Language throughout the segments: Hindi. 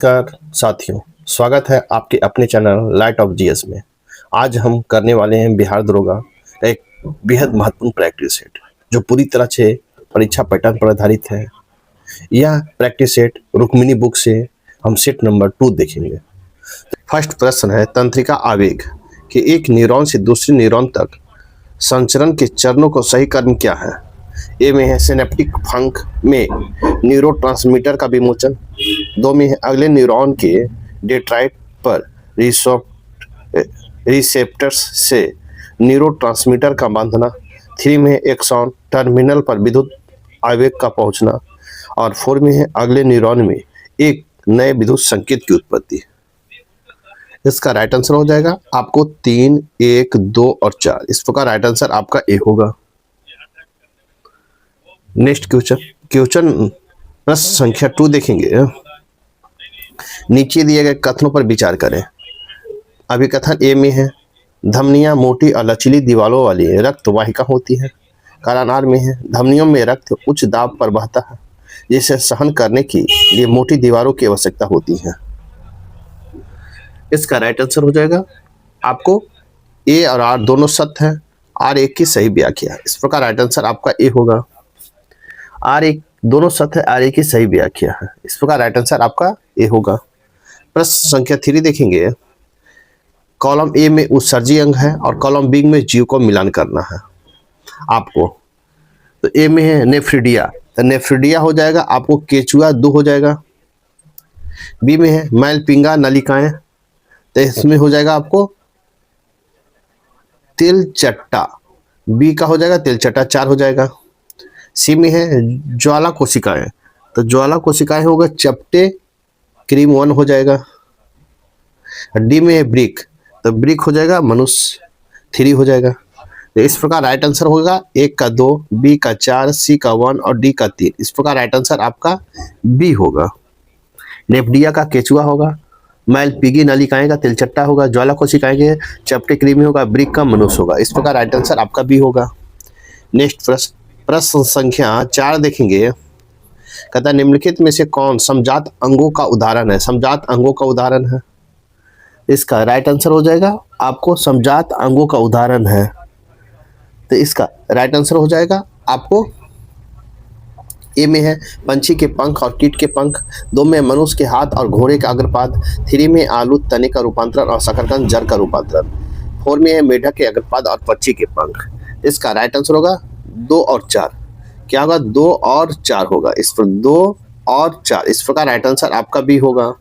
नमस्कार साथियों, स्वागत है आपके अपने चैनल लाइट ऑफ जीएस में। आज हम करने वाले हैं बिहार दरोगा का एक बेहद महत्वपूर्ण प्रैक्टिस सेट जो पूरी तरह से परीक्षा पैटर्न पर आधारित है। यह प्रैक्टिस सेट रुक्मिणी बुक से हम सेट नंबर 2 देखेंगे। फर्स्ट प्रश्न है, तंत्रिका आवेग कि एक न्यूरॉन से दूसरे न्यूरॉन तक संचरण के चरणों को सही करना क्या है। ए में है सिनेप्टिक फंक में न्यूरोट्रांसमीटर का विमोचन। 2 में है अगले न्यूरॉन के डेंड्राइट पर रिसेप्टर्स से न्यूरोट्रांसमीटर का बांधना। 3 में है एक्सॉन टर्मिनल पर विद्युत आवेग का पहुंचना। और 4 में है अगले न्यूरॉन में एक नए विद्युत संकेत की उत्पत्ति। इसका राइट आंसर हो जाएगा आपको 3, 1, 2 और 4। इस प्रकार राइट आंसर आपका ए होगा। नेक्स्ट क्वेश्चन प्रश्न संख्या 2 देखेंगे। नीचे दिए गए कथनों पर विचार करें। अभिकथन ए में है, धमनियां मोटी और लचीली दीवारों वाली रक्त वाहिका होती है। कारण आर में है, धमनियों में रक्त उच्च दाब पर बहता है जिसे सहन करने के लिए मोटी दीवारों की आवश्यकता होती है। इसका राइट आंसर हो जाएगा आपको ए और आर दोनों सत्य है। आर एक की सही व्याख्या है। इस प्रकार राइट आंसर आपका ए होगा। आर एक दोनों सत्य है, आर एक की सही व्याख्या है। इस प्रकार राइट आंसर आपका ए होगा। प्रश्न संख्या 3 देखेंगे। कॉलम ए में उत्सर्जी अंग है और कॉलम बी में जीव को मिलान करना है आपको। तो ए में है नेफ्रिडिया, तो नेफ्रिडिया हो जाएगा आपको केचुआ 2 हो जाएगा। बी में है मैलपिंगा नलिकाएं, तो इसमें हो जाएगा आपको तिलचट्टा, बी का हो जाएगा तिलचट्टा 4 हो जाएगा। सी में है ज्वाला कोशिकाएं, तो ज्वाला कोशिकाएं होगा चपटे क्रीम 1 हो जाएगा। डी में है ब्रिक, तो ब्रिक हो जाएगा मनुष्य 3 हो जाएगा। तो इस प्रकार राइट आंसर होगा ए का 2, बी का 4, सी का 1 और डी का 3। इस प्रकार राइट आंसर आपका बी होगा। नेफ्रिडिया का केचुआ होगा, मैलपिगी नलिकाएं का तिलचट्टा होगा, ज्वाला कोशिकाएं के चपटे क्रीमी होगा, ब्रिक का मनुष्य होगा। इस प्रकार राइट आंसर आपका बी होगा। नेक्स्ट प्रश्न संख्या 4 देखेंगे। कहता निम्नलिखित में से कौन समजात अंगों का उदाहरण है। समजात अंगों का उदाहरण है, इसका राइट आंसर हो जाएगा आपको समजात अंगों का उदाहरण है। तो इसका राइट आंसर हो जाएगा आपको ए में है पंछी के पंख और कीट के पंख। 2 में मनुष्य के हाथ और घोड़े का अग्रपाद। 3 में आलू तने का रूपांतरण और शकरकंद जड़ का रूपांतरण। 4 में है मेढक के अग्रपाद और पक्षी के पंख। इसका राइट आंसर होगा 2 और 4। क्या होगा 2 और 4 होगा। इस पर 2 और 4। इस प्रकार राइट आंसर आपका बी होगा।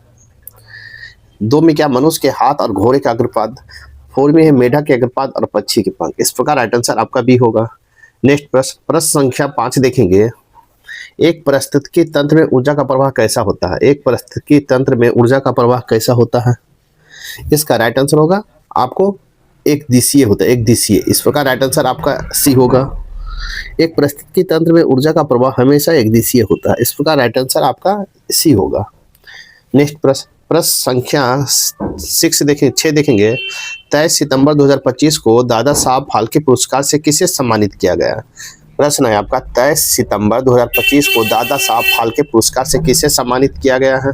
2 में क्या मनुष्य के हाथ और घोड़े का अग्रपाद। 4 में है मेढक के अग्रपाद और पक्षी के पंख। इस प्रकार राइट आंसर आपका बी होगा। नेक्स्ट प्रश्न संख्या 5 देखेंगे। एक पारिस्थितिकी तंत्र में ऊर्जा का प्रवाह कैसा होता है। एक पारिस्थितिकी तंत्र में ऊर्जा का प्रवाह कैसा होता है। इसका राइट आंसर होगा आपको एक दिशीय होता है, एक दिशीय। इस प्रकार राइट आंसर आपका सी होगा। एक पारिस्थितिकी तंत्र में ऊर्जा का प्रवाह हमेशा एक दिशीय होता है। इस प्रकार राइट आंसर आपका सी होगा। नेक्स्ट प्रश्न संख्या 6 देखेंगे। 23 सितंबर 2025 को दादा साहब फाल्के पुरस्कार से किसे सम्मानित किया गया। प्रश्न है आपका 23 सितंबर 2025 को दादा साहब फाल्के पुरस्कार से किसे सम्मानित किया गया है।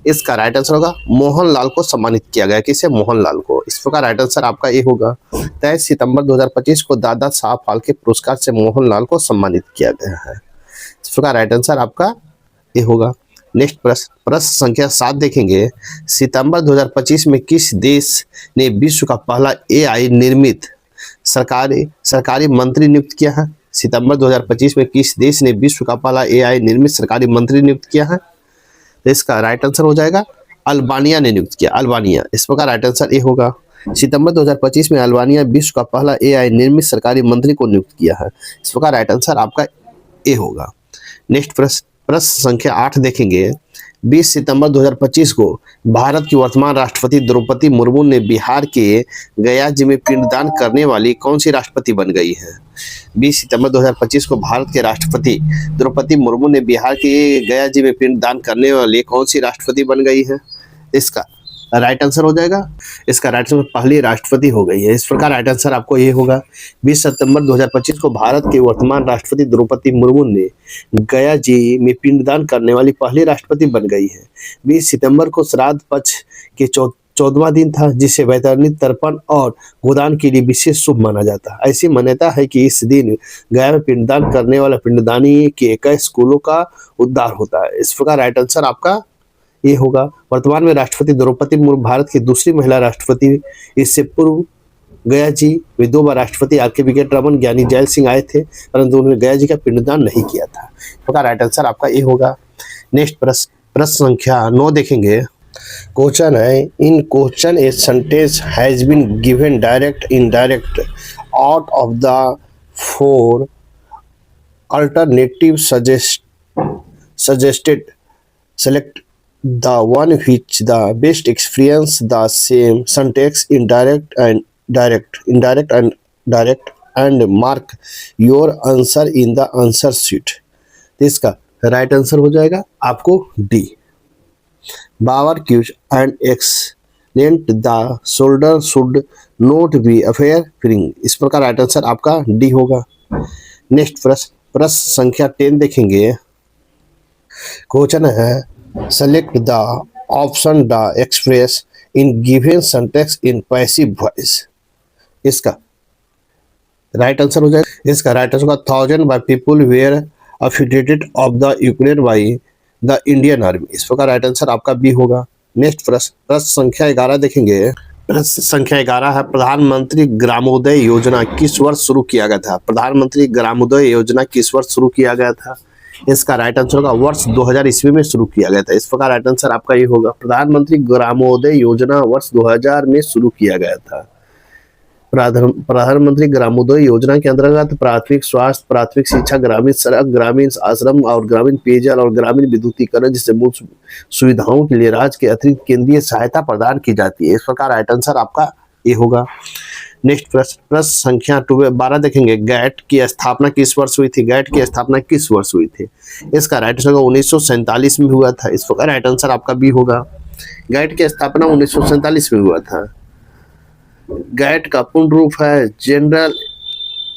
इसका राइट आंसर होगा मोहनलाल को सम्मानित किया गया। किसे? मोहनलाल को। इस प्रकार राइट आंसर आपका ए होगा। 23 सितंबर 2025 को दादा साहब फाल्के पुरस्कार से मोहनलाल को सम्मानित किया गया है। इस प्रकार राइट आंसर आपका ए होगा। नेक्स्ट प्रश्न संख्या 7 देखेंगे। सितंबर 2025 में किस देश ने विश्व का पहला एआई निर्मित सरकारी मंत्री नियुक्त किया है। सितंबर 2025 में किस देश ने विश्व का पहला एआई निर्मित सरकारी मंत्री नियुक्त किया है। तो इसका राइट आंसर हो जाएगा अल्बानिया ने नियुक्त किया, अल्बानिया। इस प्रकार राइट आंसर ए होगा। सितंबर 2025 में अल्बानिया विश्व का पहला एआई निर्मित सरकारी मंत्री को नियुक्त किया है। इस प्रकार राइट आंसर आपका ए होगा। नेक्स्ट प्रश्न संख्या 8 देखेंगे। 20 सितंबर 2025 को भारत की वर्तमान राष्ट्रपति द्रौपदी मुर्मू ने बिहार के गया जी में पिंडदान करने वाली कौन सी राष्ट्रपति बन गई है। 20 सितंबर 2025 को भारत के राष्ट्रपति द्रौपदी मुर्मू ने बिहार के गया जी में पिंडदान करने वाली कौन सी राष्ट्रपति बन गई है। इसका राइट आंसर हो जाएगा। इसका राइट आंसर पहली राष्ट्रपति हो गई है। इस प्रकार राइट आंसर आपको ये होगा। 20 सितंबर 2025 को भारत के वर्तमान राष्ट्रपति द्रौपदी मुर्मू ने गया जी में पिंडदान करने वाली पहली राष्ट्रपति बन गई है। 20 सितंबर को श्राद्ध पक्ष के 14वां दिन था, जिसे वैतरणी तर्पण और गोदान के लिए विशेष शुभ माना जाता है। ऐसी मान्यता है कि इस दिन गया में पिंडदान करने वाला पिंडदानी के 21 कुलों का उद्धार होता है। इस प्रकार राइट आंसर आपका ये होगा। वर्तमान में राष्ट्रपति द्रौपदी मुर्मू भारत की दूसरी महिला राष्ट्रपति। इससे पूर्व गया जी में 2 बार राष्ट्रपति आर.के. वेंकटरमन, ज्ञानी जैल सिंह आए थे, परंतु उन्होंने गया जी का पिंडदान नहीं किया था। तो राइट आंसर आपका ये होगा। नेक्स्ट प्रश्न संख्या 9 देखेंगे। क्वेश्चन है, in question a sentence has been given direct indirect out of the 4 alternative suggested select the one which the best experience the same syntax indirect and direct and mark your answer in the answer sheet। तो इसका राइट आंसर हो जाएगा आपको D. Bower cues and excellent the shoulder should not be affair fling. इस प्रकार राइट आंसर आपका डी होगा। नेक्स्ट प्रश्न संख्या 10 देखेंगे। क्वेश्चन है, select the option the express in given sentence in passive voice. इसका राइट आंसर हो जाएगा। इसका राइट आंसर होगा 1000 by people were affiliated of the Ukraine by the Indian army. इस प्रकार राइट आंसर आपका बी होगा। नेक्स्ट प्रश्न संख्या 11 देखेंगे। प्रश्न संख्या 11 है, प्रधानमंत्री ग्रामोदय योजना किस वर्ष शुरू किया गया था। प्रधानमंत्री ग्रामोदय योजना किस वर्ष शुरू किया गया था। इसका राइट आंसर होगा वर्ष 2000 ईस्वी में शुरू किया गया था। इस प्रकार राइट आंसर आपका ये होगा। प्रधानमंत्री ग्रामोदय योजना वर्ष 2000 में शुरू किया गया था। प्रधानमंत्री ग्रामोदय योजना के अंतर्गत प्राथमिक स्वास्थ्य, प्राथमिक शिक्षा, ग्रामीण सड़क, ग्रामीण आश्रम और ग्रामीण पेयजल और ग्रामीण विद्युतीकरण जैसे मूल सुविधाओं के लिए राज्य के अतिरिक्त केंद्रीय सहायता प्रदान की जाती है। इस प्रकार राइट आंसर आपका ये होगा। नेक्स्ट प्रश्न संख्या 12 देखेंगे। गैट की स्थापना किस वर्ष हुई थी। गैट की स्थापना किस वर्ष हुई थी। इसका राइट आंसर 1947 में हुआ था। इस प्रकार राइट आंसर आपका बी होगा। गैट की स्थापना 1947 में हुआ था। गैट का पूर्ण रूप है general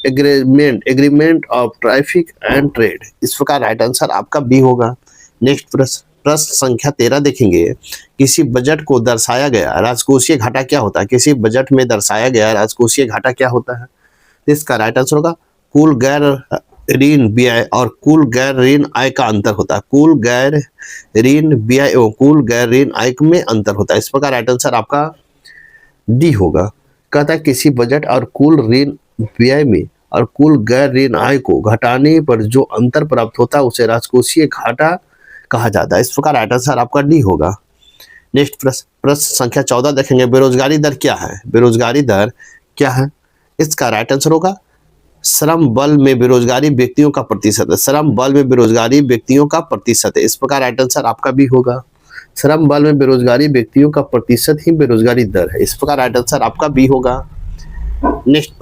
agreement of traffic and trade. इस प्रकार राइट आंसर आपका बी होगा। नेक्स्ट प्रश्न संख्या 13 देखेंगे। किसी बजट को दर्शाया गया राजकोषीय घाटा क्या होता है। किसी बजट में दर्शाया गया राजकोषीय घाटा क्या होता है। इसका राइट आंसर होगा कुल गैर ऋण व्यय और कुल गैर ऋण आय का अंतर होता है। कुल गैर ऋण व्यय एवं कुल गैर ऋण आय में अंतर होता है। इस प्रकार राइट आंसर आपका डी होगा। कहता है किसी बजट और कुल ऋण व्यय में और कुल गैर ऋण आय को घटाने पर जो अंतर प्राप्त होता है उसे राजकोषीय घाटा कहा जाता है। इस प्रकार राइट आंसर आपका डी होगा। नेक्स्ट प्रश्न संख्या 14 देखेंगे। बेरोजगारी दर क्या है। बेरोजगारी दर क्या है। इसका राइट आंसर होगा श्रम बल में बेरोजगारी व्यक्तियों का प्रतिशत है। श्रम बल में बेरोजगारी व्यक्तियों का प्रतिशत है। इस प्रकार राइट आंसर आपका भी होगा। श्रम बल में बेरोजगारी व्यक्तियों का प्रतिशत ही बेरोजगारी दर है। इस प्रकार राइट आंसर आपका बी होगा। नेक्स्ट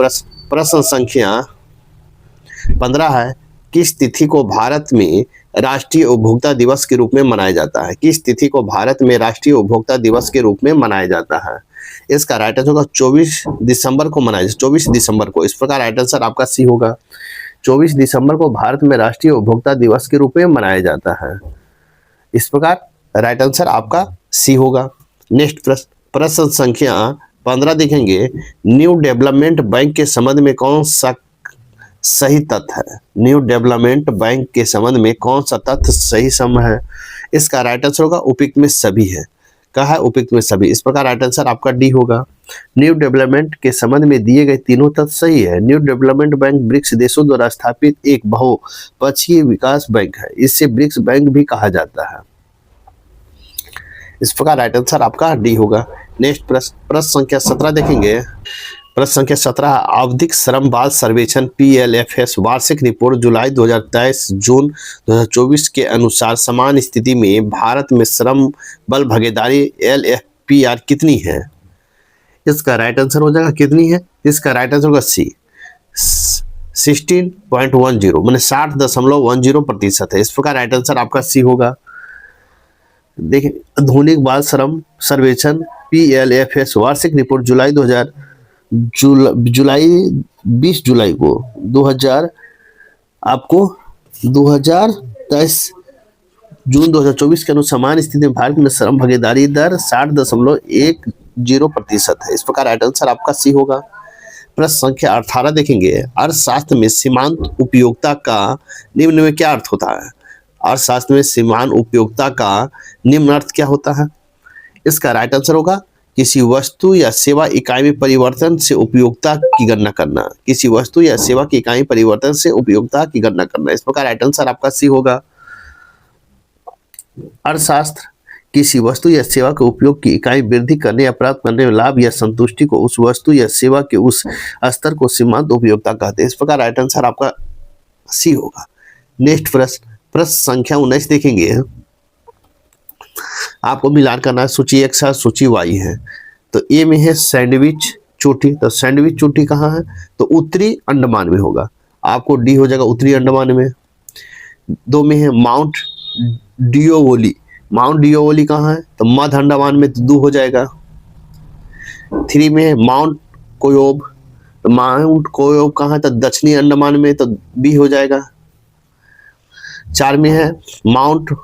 प्रश्न संख्या 15 है। किस तिथि को भारत में राष्ट्रीय उपभोक्ता दिवस के रूप में मनाया जाता है। किस तिथि को भारत में राष्ट्रीय उपभोक्ता दिवस के रूप में मनाया जाता है। इसका राइट आंसर होगा 24 दिसंबर को मनाया जाता है। 24 दिसंबर को। इस प्रकार राइट आंसर आपका सी होगा। 24 दिसंबर को भारत में राष्ट्रीय उपभोक्ता दिवस के रूप में मनाया जाता है। इस प्रकार राइट आंसर आपका सी होगा। नेक्स्ट प्रश्न संख्या 15 देखेंगे। न्यू डेवलपमेंट बैंक के संबंध में कौन सा सही तथ्य है। न्यू डेवलपमेंट बैंक के संबंध में कौन सा तथ्य सही समय है। इसका राइट आंसर होगा उपयुक्त में सभी है। कहा है उपयुक्त में सभी। इस प्रकार राइट आंसर आपका डी होगा। न्यू डेवलपमेंट के संबंध में दिए गए तीनों तथ्य सही है। न्यू डेवलपमेंट बैंक ब्रिक्स देशों द्वारा स्थापित एक बहुपक्षीय विकास बैंक है। इसे ब्रिक्स बैंक भी कहा जाता है। इस प्रकार राइट आंसर आपका डी होगा। नेक्स्ट प्रश्न संख्या 17 देखेंगे। प्रश्न संख्या 17 आवधिक श्रम बाल सर्वेक्षण PLFS वार्षिक रिपोर्ट जुलाई 2023 जून 2024 के अनुसार समान स्थिति में भारत में श्रम बल भागीदारी LFPR कितनी है। इसका राइट आंसर हो जाएगा कितनी है। इसका राइट आंसर होगा सी 16.10 मैंने 60.10% है। इस प्रकार राइट आंसर आपका सी होगा। देखिए आधुनिक बाल श्रम सर्वेक्षण PLFS वार्षिक रिपोर्ट जुलाई 20 जुलाई को 2000 आपको 2023 जून 2024 के अनुसार सामान्य स्थिति में भारत में श्रम भागीदारी दर 60.10% है। इस प्रकार राइट आंसर आपका सी होगा। प्रश्न संख्या 18 देखेंगे, अर्थशास्त्र में सीमांत उपयोगिता का निम्न में क्या अर्थ होता है? अर्थशास्त्र में सीमांत उपयोगिता का निम्न अर्थ क्या होता है? इसका राइट आंसर होगा किसी वस्तु या सेवा इकाई में परिवर्तन से उपयोगिता की गणना करना। किसी वस्तु या सेवा की इकाई परिवर्तन से उपयोगिता की गणना करना। इस प्रकार राइट आंसर आपका सी होगा। अर्थशास्त्र किसी वस्तु या सेवा के उपयोग की इकाई वृद्धि करने या प्राप्त करने में लाभ या संतुष्टि को उस वस्तु या सेवा के उस स्तर को सीमांत उपयोगिता कहते हैं। इस प्रकार राइट आंसर आपका सी होगा। नेक्स्ट प्रश्न संख्या 19 देखेंगे, आपको मिलान करना है। सूची X है, सूची Y है। तो ए में है सैंडविच चोटी, तो सैंडविच चोटी कहाँ है? तो उत्तरी अंडमान में होगा। आपको डी हो जाएगा उत्तरी अंडमान में। 2 में है माउंट डियोवोली, माउंट डियोवोली कहाँ है? तो मध्य अंडमान में, तो 2 हो जाएगा। 3 में है माउंट कोयोब, तो माउंट कोयोब कहाँ है? तो दक्षिणी अंडमान में, तो बी हो जाएगा। 4 में है माउंट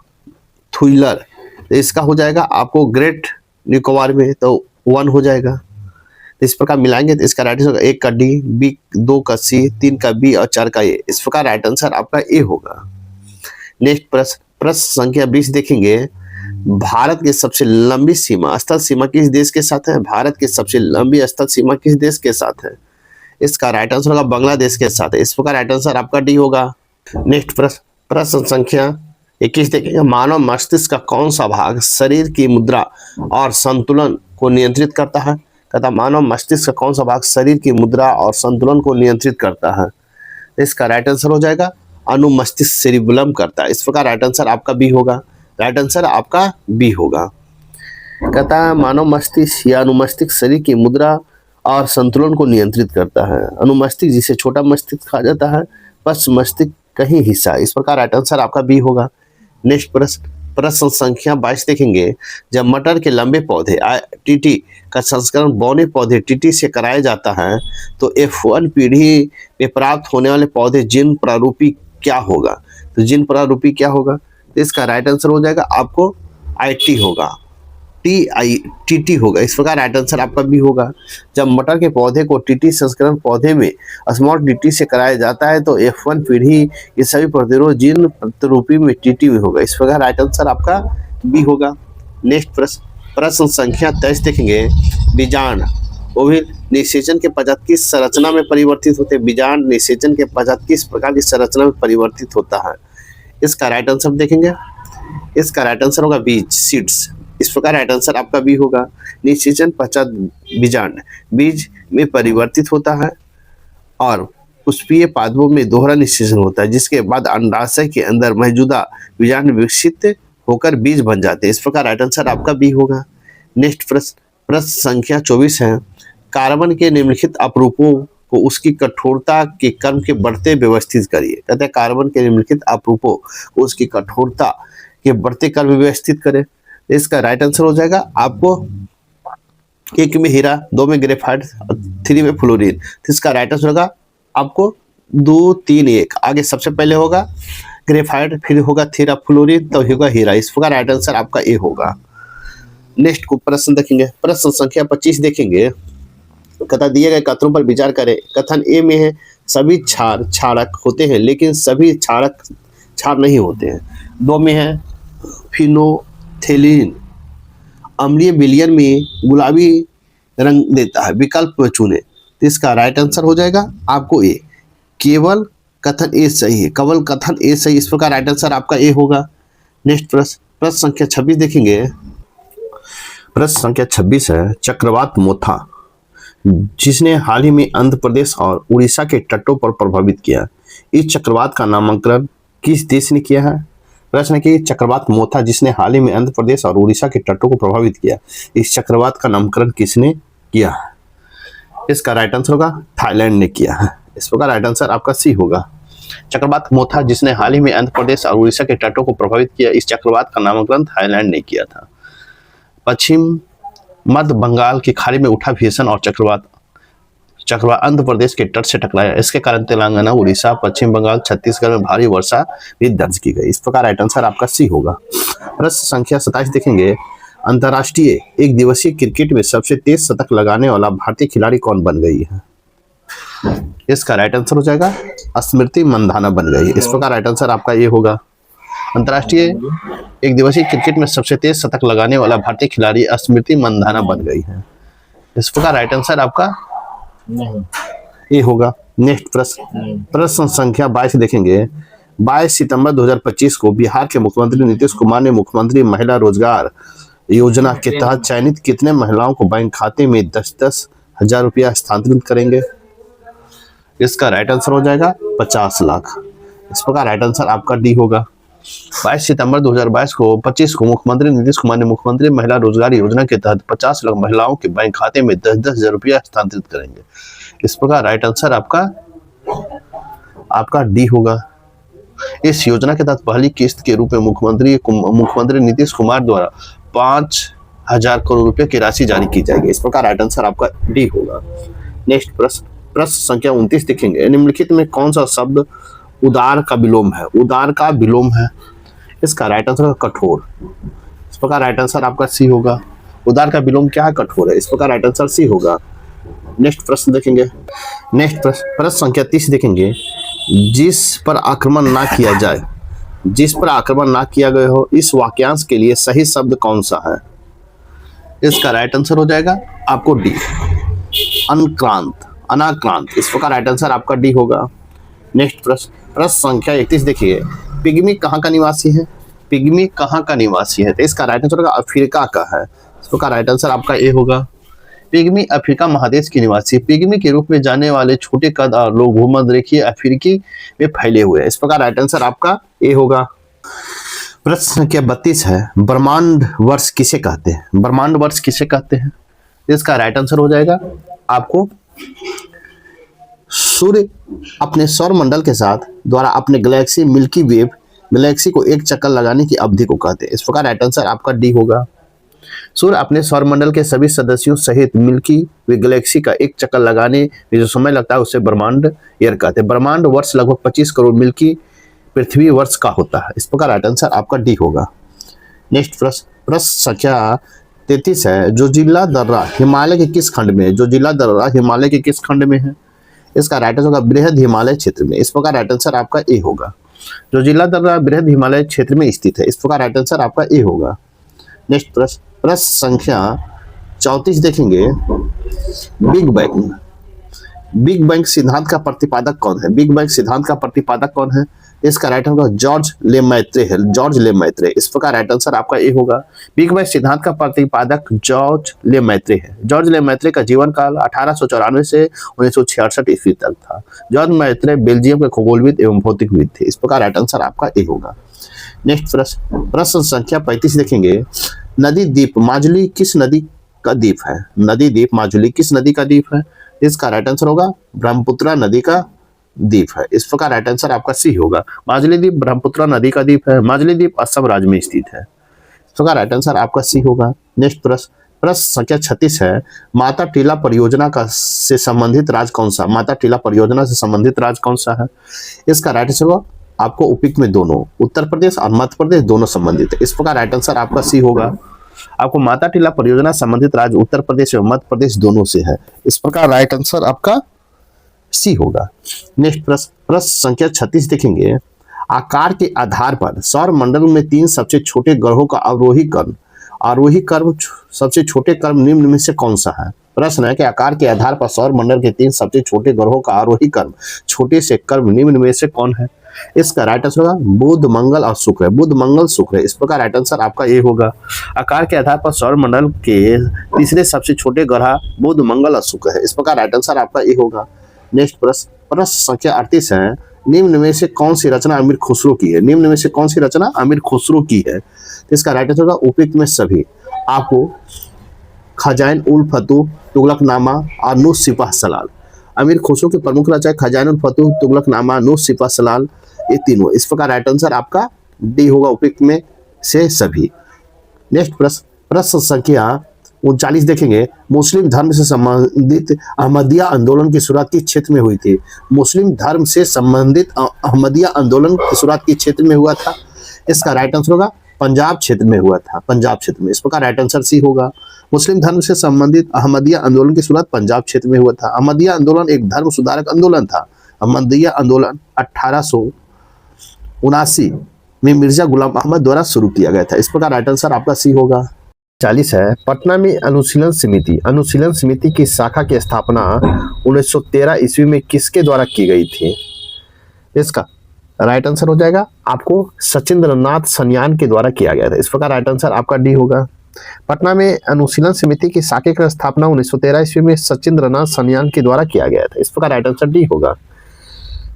थुइलर, तो इसका हो जाएगा आपको ग्रेट निकोबार में, तो 1 हो जाएगा। तो इस प्रकार मिलाएंगे तो इसका राइट आंसर 1 का डी, बी 2 का सी, 3 का बी और 4 का ए। इस प्रकार राइट आंसर आपका ए होगा। नेक्स्ट प्रश्न संख्या 20 देखेंगे, भारत की सबसे लंबी सीमा स्थल सीमा किस देश के साथ है? भारत की सबसे लंबी स्थल सीमा किस देश के साथ है? इसका राइट आंसर होगा बांग्लादेश के साथ है। इस प्रकार राइट आंसर आपका डी होगा। नेक्स्ट प्रश्न संख्या 21 देखेंगे, मानव मस्तिष्क का कौन सा भाग शरीर की मुद्रा और संतुलन को नियंत्रित करता है? कहता मानव मस्तिष्क का कौन सा भाग शरीर की मुद्रा और संतुलन को नियंत्रित करता है? इसका राइट आंसर हो जाएगा अनुमस्तिष्क सेरिबेलम करता है। इस प्रकार राइट आंसर आपका बी होगा। राइट आंसर आपका बी होगा। कहता है मानव मस्तिष्क या अनुमस्तिष्क शरीर की मुद्रा और संतुलन को नियंत्रित करता है। अनुमस्तिष्क जिसे छोटा मस्तिष्क कहा जाता है, पश्च मस्तिष्क कहीं हिस्सा। इस प्रकार राइट आंसर आपका बी होगा। नेक्स्ट प्रश्न संख्या 22 देखेंगे, जब मटर के लंबे पौधे टीटी का संस्करण बौने पौधे टीटी से कराया जाता है तो F1 पीढ़ी में प्राप्त होने वाले पौधे जिन प्रारूपी क्या होगा? तो जिन प्रारूपी क्या होगा? तो इसका राइट आंसर हो जाएगा आपको IT होगा, TT होगा। इस प्रकार राइट आंसर आपका भी होगा। जब मटर के पौधे को टीटी संस्करण पौधे में स्मॉल टीटी से कराया जाता है तो F1 पीढ़ी के सभी प्रतिरोध जिन प्रतिरूपी में टीटी में होगा। इस प्रकार राइट आंसर आपका बी होगा। नेक्स्ट प्रश्न संख्या 23 देखेंगे, बीजांड ओविल निषेचन के पश्चात किस संरचना में परिवर्तित होते हैं? बीजांड निषेचन के पश्चात किस प्रकार की संरचना में परिवर्तित होता है? इसका राइट आंसर देखेंगे। इसका राइट आंसर होगा बीज, सीड्स। इस प्रकार राइट आंसर आपका बी होगा। निषेचन पश्चात बीजांड बीज में परिवर्तित होता है और पुष्पीय पादपों में दोहरा निषेचन होता है, जिसके बाद अंडाशय के अंदर मौजूदा बीजांड विकसित होकर बीज बन जाते हैं। इस प्रकार राइट आंसर आपका बी होगा। नेक्स्ट प्रश्न संख्या 24 है, कार्बन के निम्नलिखित अपरूपों को उसकी कठोरता के क्रम के बढ़ते व्यवस्थित करिए। कहते हैं कार्बन के निम्नलिखित अपरूपों को उसकी कठोरता के बढ़ते क्रम में व्यवस्थित करें। इसका राइट आंसर हो जाएगा आपको 1 में हीरा, 2 में ग्रेफाइट, 3 में फ्लोरीन। इसका राइट आंसर होगा आपको 2, 3, 1। आगे सबसे पहले होगा ग्रेफाइट, फिर होगा हीरा, फ्लोरीन, तो होगा हीरा। इस प्रकार राइट आंसर आपका ए होगा। नेक्स्ट को प्रश्न देखेंगे, प्रश्न संख्या 25 देखेंगे। कथा दिए गए कथनों पर विचार करें। कथन ए में है सभी क्षारक होते हैं लेकिन सभी क्षारक क्षार नहीं होते हैं। 2 में है फिनोथेलिन अम्लीय विलयन में गुलाबी रंग देता है, विकल्प में चुने। तो इसका राइट आंसर हो जाएगा आपको ए, केवल कथन ए सही है, केवल कथन ए सही। इस प्रकार राइट आंसर आपका ए होगा। नेक्स्ट प्रश्न संख्या 26 देखेंगे। प्रश्न संख्या 26 है, चक्रवात मोथा जिसने हाल ही में आंध्र प्रदेश और उड़ीसा के तटों पर प्रभावित किया, इस चक्रवात का नामकरण किस देश ने किया है? प्रश्न है कि चक्रवात मोथा जिसने हाल ही में आंध्र प्रदेश और उड़ीसा के तटों को प्रभावित किया, इस चक्रवात का नामकरण किसने किया है? इसका राइट आंसर होगा थाईलैंड ने किया है। इस प्रकार राइट आंसर आपका सी होगा। चक्रवात मोथा जिसने हाल ही में आंध्र प्रदेश और उड़ीसा के तटों को प्रभावित किया, इस चक्रवात का नामकरण थाईलैंड ने किया था। पश्चिम मध्य बंगाल की खाड़ी में उठा भीषण और चक्रवात आंध्र प्रदेश के तट से टकराया। इसके कारण तेलंगाना, उड़ीसा, पश्चिम बंगाल, छत्तीसगढ़ में भारी वर्षा भी दर्ज की गई। इस प्रकार राइट आंसर आपका सी होगा। प्रश्न संख्या 27 देखेंगे, अंतर्राष्ट्रीय एक दिवसीय क्रिकेट में सबसे तेज शतक लगाने वाला भारतीय खिलाड़ी कौन बन गई है? इसका राइट आंसर हो जाएगा स्मृति मंधाना बन गई। इस प्रकार राइट आंसर आपका ये होगा। अंतर्राष्ट्रीय एक दिवसीय क्रिकेट में सबसे तेज शतक लगाने वाला भारतीय खिलाड़ी स्मृति मंधाना बन गई है। इस प्रकार राइट आंसर आपका ये होगा। नेक्स्ट प्रश्न संख्या 22 देखेंगे, 22 सितंबर 2025 को बिहार के मुख्यमंत्री नीतीश कुमार ने मुख्यमंत्री महिला रोजगार योजना के तहत चयनित कितने महिलाओं को बैंक खाते में 10-10 हजार रुपया हस्तांतरित करेंगे? इसका राइट आंसर हो जाएगा 50 लाख। इस प्रकार राइट आंसर आपका डी होगा। 22 सितंबर 2022 को 25 को मुख्यमंत्री नीतीश कुमार ने मुख्यमंत्री महिला रोजगार योजना के तहत 50 लाख महिलाओं के बैंक खाते में 10-10 हजार रुपया हस्तांतरित करेंगे। इस प्रकार राइट आंसर आपका डी होगा। इस योजना के तहत पहली किस्त के रूप में मुख्यमंत्री नीतीश कुमार द्वारा 5,000 करोड़ रुपए की राशि जारी की जाएगी। इस प्रकार राइट आंसर आपका डी होगा। नेक्स्ट प्रश्न संख्या 29 देखेंगे, निम्नलिखित में कौन सा शब्द उदार का विलोम है? उदार का विलोम है, इसका राइट आंसर कठोर। इस प्रकार राइट आंसर आपका सी होगा। उदार का विलोम क्या है? कठोर है। इस प्रकार राइट आंसर सी होगा। नेक्स्ट प्रश्न देखेंगे, नेक्स्ट प्रश्न संख्या 30 देखेंगे, जिस पर आक्रमण ना किया जाए, जिस पर आक्रमण ना किया गया हो, इस वाक्यांश के लिए सही शब्द कौन सा है? इसका राइट आंसर हो जाएगा आपको डी, अनाक्रांत। इस प्रकार राइट आंसर आपका डी होगा। नेक्स्ट प्रश्न संख्या 31 देखिए, पिग्मी कहाँ का निवासी है? पिग्मी कहाँ का निवासी है? तो इसका राइट आंसर होगा अफ्रीका का है। इस प्रकार राइट आंसर आपका ए होगा। पिग्मी अफ्रीका महादेश की निवासी पिग्मी के रूप में जाने वाले छोटे कद और लोग भूमध्य रेखीय अफ्रीकी में फैले हुए हैं। इस प्रकार राइट आंसर आपका ए होगा। प्रश्न संख्या 32 है, ब्रह्मांड वर्ष किसे कहते हैं? ब्रह्मांड वर्ष किसे कहते हैं? इसका राइट आंसर हो जाएगा आपको सूर्य अपने सौर मंडल के साथ द्वारा अपने गैलेक्सी मिल्की वे गैलेक्सी को एक चक्कर लगाने की अवधि को कहते हैं। इस प्रकार राइट आंसर आपका डी होगा। सूर्य अपने सौर मंडल के सभी सदस्यों सहित मिल्की वे गैलेक्सी का एक चक्कर लगाने में जो समय लगता है उसे ब्रह्मांड ईयर कहते हैं। ब्रह्मांड वर्ष लगभग 25 करोड़ मिल्की पृथ्वी वर्ष का होता है। इस प्रकार राइट आंसर आपका डी होगा। नेक्स्ट प्रश्न संख्या 33 है, जोजिला दर्रा हिमालय के किस खंड में है? जोजिला दर्रा हिमालय के किस खंड में है? इसका राइट आंसर होगा बृहद हिमालय क्षेत्र में। इस प्रकार राइट आंसर आपका ए होगा। जोजिला दर्रा बृहद हिमालय क्षेत्र में स्थित है। इस प्रकार राइट आंसर आपका ए होगा। नेक्स्ट प्रश्न संख्या 34 देखेंगे, बिग बैंग सिद्धांत का प्रतिपादक कौन है? बिग बैंग सिद्धांत का प्रतिपादक कौन है? इसका राइट आंसर जॉर्ज ले मैत्रे है। जॉर्ज ले मैत्रे। इस प्रकार राइट आंसर आपका ए होगा। बिग बैंग सिद्धांत का प्रतिपादक जॉर्ज ले मैत्रे है। जॉर्ज ले मैत्रे का जीवन काल 1894 से 1966 ईस्वी तक था। जॉर्ज मैत्रे बेल्जियम के खगोलविद एवं भौतिकविद थे। इस प्रकार राइट आंसर आपका ए होगा। नेक्स्ट प्रश्न संख्या 35 देखेंगे, नदी द्वीप माजुली किस नदी का द्वीप है? नदी द्वीप माजुली किस नदी का द्वीप है? इसका राइट आंसर होगा ब्रह्मपुत्र नदी का द्वीप है। इस प्रकार राइट आंसर आपका सी होगा। माजुली द्वीप ब्रह्मपुत्र नदी का द्वीप है। माजुली द्वीप असम राज्य में स्थित है। इस प्रकार राइट आंसर आपका सी होगा। नेक्स्ट प्रश्न संख्या 36 है, माता टीला परियोजना से संबंधित राज्य कौन सा? माता टीला परियोजना से संबंधित राज्य कौन सा है? इसका राइट आंसर होगा आपको उपयुक्त में दोनों, उत्तर प्रदेश और मध्य प्रदेश दोनों संबंधित है। इस प्रकार राइट आंसर आपका सी होगा। आपको माता टीला परियोजना संबंधित राज्य उत्तर प्रदेश और मध्य प्रदेश दोनों से है। इस प्रकार राइट आंसर आपका सी होगा। नेक्स्ट प्रश्न संख्या 36 देखेंगे, आकार के आधार पर सौर मंडल में 3 सबसे छोटे ग्रहों का आरोही क्रम सबसे छोटे क्रम निम्न में से कौन सा है? प्रश्न है कि आकार के आधार पर सौर मंडल के 3 सबसे छोटे ग्रहों का आरोही क्रम छोटे से क्रम निम्न में से कौन है? इसका राइट आंसर होगा बुध, मंगल और शुक्र है। बुध, मंगल, शुक्र है। इस प्रकार राइट आंसर आपका ए होगा। आकार के आधार पर सौर मंडल के तीसरे सबसे छोटे ग्रह बुध, मंगल और शुक्र है। इस प्रकार राइट आंसर आपका ए होगा। नेक्स्ट प्रश्न संख्या 38 है, निम्न में से कौन सी रचना अमीर खुसरो की है? निम्न में से कौन सी रचना अमीर खुसरो की है? इसका राइट आंसर होगा उपयुक्त में सभी। आपको खजाइन उल फतूह, तुगलकनामा और नूस सिपाह सलाल। अमीर खुसरो के प्रमुख रचना खजाइन उल फतूह, तुगलकनामा, नूस सिपाह सलाल, ये तीनों। इस प्रकार राइट आंसर आपका डी होगा, उपयुक्त में से सभी। नेक्स्ट प्रश्न संख्या 39 देखेंगे, मुस्लिम धर्म से संबंधित अहमदिया आंदोलन की शुरुआत किस क्षेत्र में हुई थी? मुस्लिम धर्म से संबंधित अहमदिया आंदोलन की शुरुआत किस क्षेत्र में हुआ था? इसका राइट आंसर होगा पंजाब क्षेत्र में हुआ था, पंजाब क्षेत्र में। इस प्रकार राइट आंसर सी होगा। मुस्लिम धर्म से संबंधित अहमदिया आंदोलन की शुरुआत पंजाब क्षेत्र में हुआ था। अहमदिया आंदोलन एक धर्म सुधारक आंदोलन था। अहमदिया आंदोलन 1879 में मिर्जा गुलाम अहमद द्वारा शुरू किया गया था। इस प्रकार राइट आंसर आपका सी होगा। 40 है, पटना में अनुशीलन समिति की शाखा की स्थापना 1913 ईस्वी में किसके द्वारा की गई थी? इसका राइट आंसर हो जाएगा आपको सचिंद्र नाथ सन्यान के द्वारा किया गया था। इस प्रकार राइट आंसर आपका डी होगा। पटना में अनुशीलन समिति की शाखा की स्थापना 1913 ईस्वी में सचिंद्र नाथ सन्यान के द्वारा किया गया था। इस प्रकार राइट आंसर डी होगा।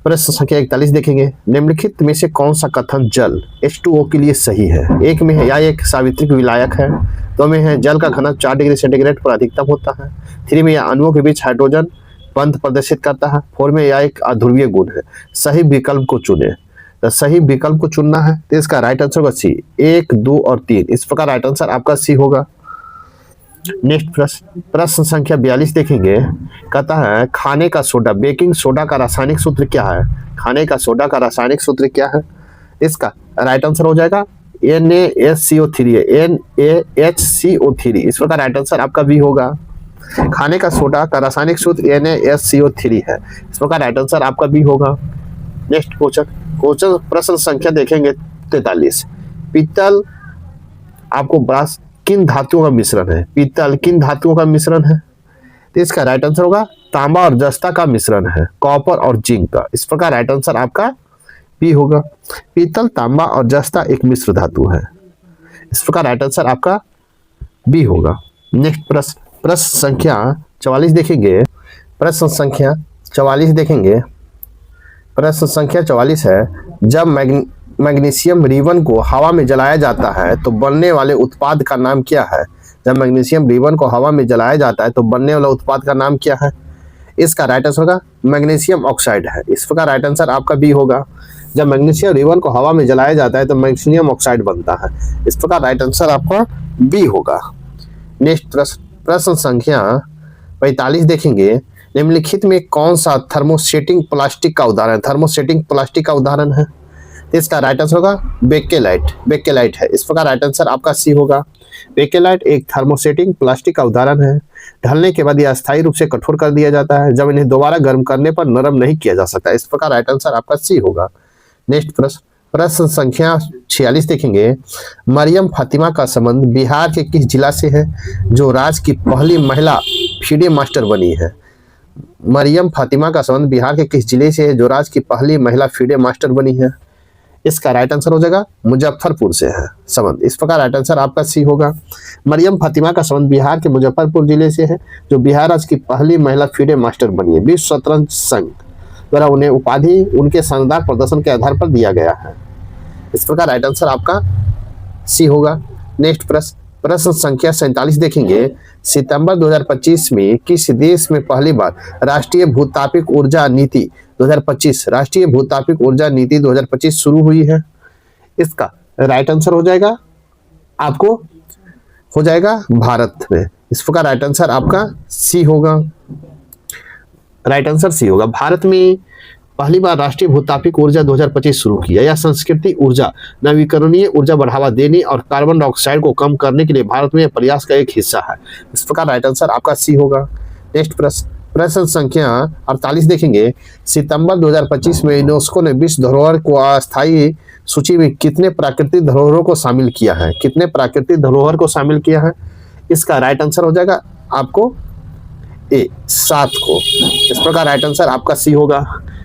प्रश्न संख्या 41 देखेंगे, निम्नलिखित में से कौन सा कथन जल H2O के लिए सही है? एक में है या एक सावित्रिक विलायक है, दो में है जल का घनत्व 4 डिग्री सेंटीग्रेड पर अधिकतम होता है, 3 में या अणुओं के बीच हाइड्रोजन बंध प्रदर्शित करता है, 4 में या एक अध्रुवीय गुण है। सही विकल्प को चुने। तो सही विकल्प को चुनना है तो इसका राइट आंसर होगा सी, 1, 2 और 3। इस प्रकार राइट आंसर आपका सी होगा। नेक्स्ट प्रश्न संख्या 42 देखेंगे, कहता है खाने का सोडा बेकिंग सोडा का रासायनिक सूत्र क्या है? खाने का सोडा का रासायनिक सूत्र क्या है? इसका राइट आंसर हो जाएगा NaHCO3 है, NaHCO3। इस प्रकार राइट आंसर आपका बी होगा। खाने का सोडा का रासायनिक सूत्र NaHCO3 है। इस प्रकार राइट आंसर आपका बी होगा। नेक्स्ट क्वेश्चन प्रश्न संख्या देखेंगे 43, पीतल आपको ब्रास किन धातुओं का मिश्रण है? पीतल किन धातुओं का मिश्रण है? तो इसका राइट आंसर होगा तांबा और जस्ता का मिश्रण है, कॉपर और जिंक का। इस प्रकार राइट आंसर आपका बी होगा। पीतल, तांबा और जस्ता एक मिश्र धातु है। इस प्रकार राइट आंसर आपका बी होगा। नेक्स्ट प्रश्न संख्या 44 देखेंगे। प्रश्न संख्या 44 देखेंगे। प्रश्न संख्या 44 है, जब मैग्नीशियम रिबन को हवा में जलाया जाता है तो बनने वाले उत्पाद का नाम क्या है? जब मैग्नीशियम रिबन को हवा में जलाया जाता है तो बनने वाला उत्पाद का नाम क्या है? इसका राइट आंसर होगा मैग्नीशियम ऑक्साइड है। इस प्रकार राइट आंसर आपका बी होगा। जब मैग्नीशियम रिबन को हवा में जलाया जाता है तो मैग्नीशियम ऑक्साइड बनता है। इस प्रकार राइट आंसर आपका बी होगा। नेक्स्ट प्रश्न संख्या 45 देखेंगे, निम्नलिखित में कौन सा थर्मोसेटिंग प्लास्टिक का उदाहरण? थर्मोसेटिंग प्लास्टिक का उदाहरण है। इसका राइट आंसर होगा बेकेलाइट है। इस प्रकार राइट आंसर आपका सी होगा। बेकेलाइट एक थर्मोसेटिंग प्लास्टिक का उदाहरण है। ढलने के बाद यह अस्थायी रूप से कठोर कर दिया जाता है, जब इन्हें दोबारा गर्म करने पर नरम नहीं किया जा सकता। इस प्रकार राइट आंसर आपका सी होगा। नेक्स्ट प्रश्न संख्या 46 देखेंगे, मरियम फातिमा का संबंध बिहार के किस जिला से है जो राज्य की पहली महिला फीडे मास्टर बनी है? मरियम फातिमा का संबंध बिहार के किस जिले से है जो राज्य की पहली महिला फीडे मास्टर बनी है? इसका राइट आंसर हो जाएगा मुजफ्फरपुर से है संबंध। इस प्रकार राइट आंसर आपका सी होगा। मरियम फातिमा का संबंध बिहार के मुजफ्फरपुर जिले से है जो बिहार राज्य की पहली महिला फीडे मास्टर बनी है। विश्व शतरंज संघ द्वारा उन्हें उपाधि उनके शानदार प्रदर्शन के आधार पर दिया गया है। इस प्रकार राइट आंसर आपका सी होगा। नेक्स्ट प्रश्न संख्या 47 देखेंगे, सितंबर 2025 में किस देश में पहली बार राष्ट्रीय भूतात्विक ऊर्जा नीति 2025 शुरू हुई है? इसका राइट आंसर हो जाएगा आपको हो जाएगा भारत में। इस प्रकार राइट आंसर आपका सी होगा। राइट आंसर सी होगा। भारत में पहली बार राष्ट्रीय भूतात्विक ऊर्जा 2025 शुरू किया। यह संस्कृति ऊर्जा, नवीकरणीय ऊर्जा बढ़ावा देने और कार्बन डाइऑक्साइड को कम करने के लिए भारत में प्रयास का एक हिस्सा है। इस प्रकार राइट आंसर आपका सी होगा। नेक्स्ट प्रश्न संख्या 48 देखेंगे, सितंबर 2025 में यूनेस्को ने विश्व धरोहर को अस्थायी सूची में कितने प्राकृतिक धरोहरों को शामिल किया है? कितने प्राकृतिक धरोहर को शामिल किया है? इसका राइट आंसर हो जाएगा आपको 7 को। इस प्रकार राइट आंसर आपका सी होगा।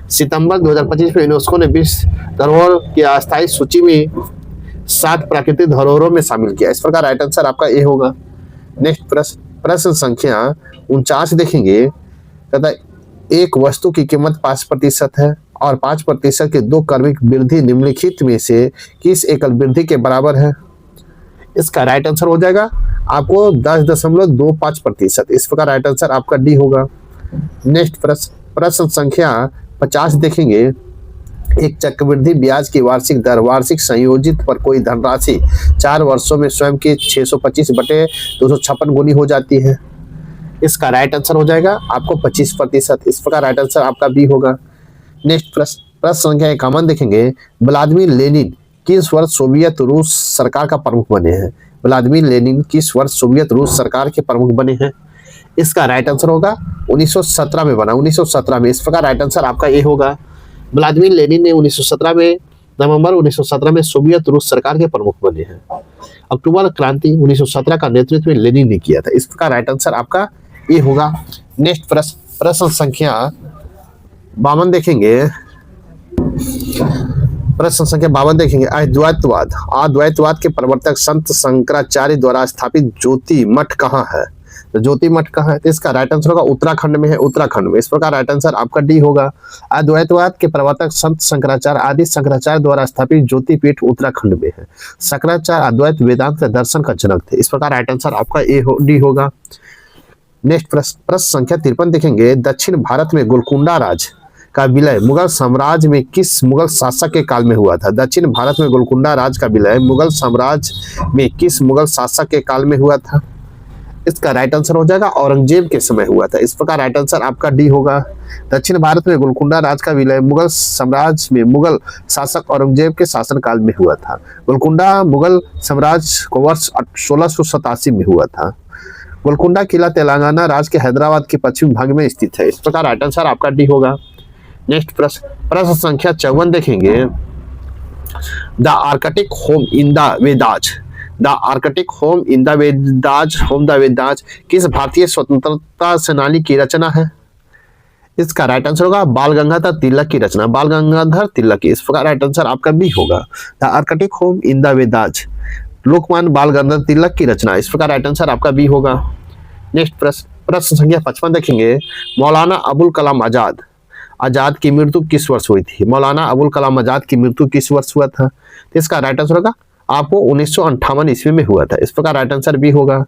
सितंबर 2025 में यूनेस्को ने विश्व धरोहर की अस्थायी सूची में 7 प्राकृतिक धरोहरों में शामिल किया। इस प्रकार राइट आंसर आपका ए होगा। नेक्स्ट प्रश्न संख्या 49 देखेंगे, कहता है एक वस्तु की कीमत 5% है और 5% के 2 क्रमिक वृद्धि निम्नलिखित में से किस एकल वृद्धि के बराबर है? इसका राइट आंसर हो जाएगा आपको 10.25%। इस प्रकार राइट आंसर आपका डी होगा। नेक्स्ट प्रश्न संख्या 50 देखेंगे, एक चक्रवृद्धि ब्याज की वार्षिक दर वार्षिक संयोजित पर कोई धनराशि 4 वर्षों में स्वयं की 625/256 गुनी हो जाती है। इसका राइट आंसर हो जाएगा आपको 25%। इस प्रकार राइट आंसर आपका बी होगा। नेक्स्ट प्रश्न प्रश्न संख्या 51 देखेंगे। व्लादिमीर लेनिन किस वर्ष सोवियत रूस सरकार का प्रमुख बने हैं? व्लादिमीर लेनिन किस वर्ष सोवियत रूस सरकार के प्रमुख बने हैं? इसका राइट आंसर होगा 1917 में बना, 1917 में। इस प्रकार राइट आंसर आपका ए होगा। व्लादिमीर लेनिन ने 1917 में नवंबर 1917 में सोवियत रूस सरकार के प्रमुख बने हैं। अक्टूबर क्रांति 1917 का नेतृत्व लेनिन ने किया था। इस प्रकार राइट आंसर आपका ए होगा। नेक्स्ट प्रश्न संख्या 52 देखेंगे। प्रश्न संख्या 52 देखेंगे। अद्वैतवाद के प्रवर्तक संत शंकराचार्य द्वारा स्थापित ज्योति मठ कहाँ है? तो ज्योति मठ कहाँ है? तो इसका राइट आंसर होगा उत्तराखंड में है, उत्तराखंड में। इस प्रकार राइट आंसर आपका डी होगा। अद्वैतवाद के प्रवर्तक संत शंकराचार्य आदि शंकराचार्य द्वारा स्थापित ज्योति पीठ उत्तराखंड में है। शंकराचार्य अद्वैत वेदांत दर्शन का जनक थे। इस प्रकार राइट आंसर आपका डी होगा। नेक्स्ट प्रश्न संख्या 53 देखेंगे। दक्षिण भारत में गोलकुंडा राज का विलय मुगल साम्राज्य में किस मुगल शासक के काल में हुआ था? दक्षिण भारत में गोलकुंडा राज का विलय मुगल साम्राज्य में किस मुगल शासक के काल में हुआ था? इसका राइट आंसर हो जाएगा औरंगजेब के समय हुआ था। इस प्रकार राइट आंसर आपका डी होगा। दक्षिण भारत में गोलकुंडा राज का विलय मुगल साम्राज्य में मुगल शासक औरंगजेब के शासनकाल में हुआ था। गोलकुंडा मुगल साम्राज्य को वर्ष 1687 में हुआ था। गोलकुंडा किला तेलंगाना राज्य के हैदराबाद के पश्चिमी भाग में स्थित है। इस प्रकार राइट आंसर आपका डी होगा। नेक्स्ट प्रश्न संख्या 54 देखेंगे। The Arctic home in the Vedas the Arctic home in the Vedas किस भारतीय स्वतंत्रता सेनानी की रचना है? इसका राइट आंसर होगा बाल गंगाधर तिलक की रचना, बाल गंगाधर तिलक की। इस प्रकार राइट आंसर आपका बी होगा। The Arctic home in the Vedas Lokmanya बाल गंगाधर तिलक की रचना। इस प्रकार राइट आंसर आपका बी होगा। नेक्स्ट प्रश्न संख्या 55 देखेंगे। मौलाना अबुल कलाम आजाद की मृत्यु किस वर्ष हुई थी? मौलाना अबुल कलाम आजाद की मृत्यु किस वर्ष हुआ था? तो इसका राइट आंसर होगा आपको 1958 ईस्वी में हुआ था। इस प्रकार राइट आंसर बी होगा।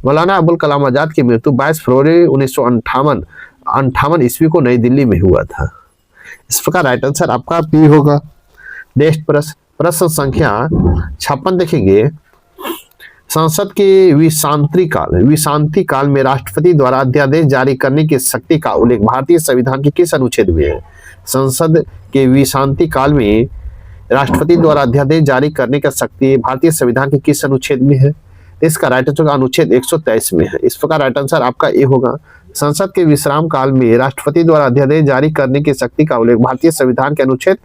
मौलाना अबुल कलाम आजाद की मृत्यु 22 फरवरी 1958 ईस्वी को नई दिल्ली में हुआ था। इस प्रकार राइट आंसर आपका बी होगा। नेक्स्ट प्रश्न संख्या 56 देखेंगे। संसद के विशांति काल में राष्ट्रपति द्वारा अध्यादेश जारी करने की शक्ति का उल्लेख भारतीय संविधान के किस अनुच्छेद में है? संसद के विशांति काल में राष्ट्रपति द्वारा अध्यादेश जारी करने का शक्ति भारतीय संविधान के किस अनुच्छेद में है? इसका राइट आंसर अनुच्छेद 123 में है। इस प्रकार राइट आंसर आपका ए होगा। संसद के विश्राम काल में राष्ट्रपति द्वारा अध्यादेश जारी करने की शक्ति का उल्लेख भारतीय संविधान के अनुच्छेद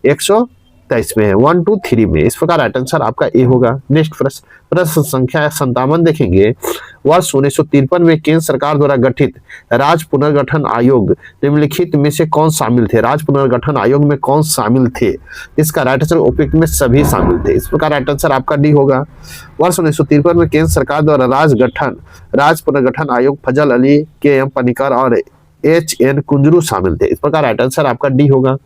123 में है, 1, 2, 3 में। इस प्रकार राइट आंसर आपका ए होगा। नेक्स्ट प्रश्न संख्या 57 देखेंगे। वर्ष 1953 में केंद्र सरकार द्वारा गठित राज्य पुनर्गठन आयोग निम्नलिखित में से कौन शामिल थे? राज्य पुनर्गठन आयोग में कौन शामिल थे? इसका राइट आंसर उपयुक्त में सभी शामिल थे। इस प्रकार राइट आंसर आपका डी होगा। वर्ष 1953 में केंद्र सरकार द्वारा राज्य पुनर्गठन आयोग फजल अली, के.एम. पनिकर और H.N. कुंजरू शामिल थे। इस प्रकार राइट आंसर आपका डी होगा।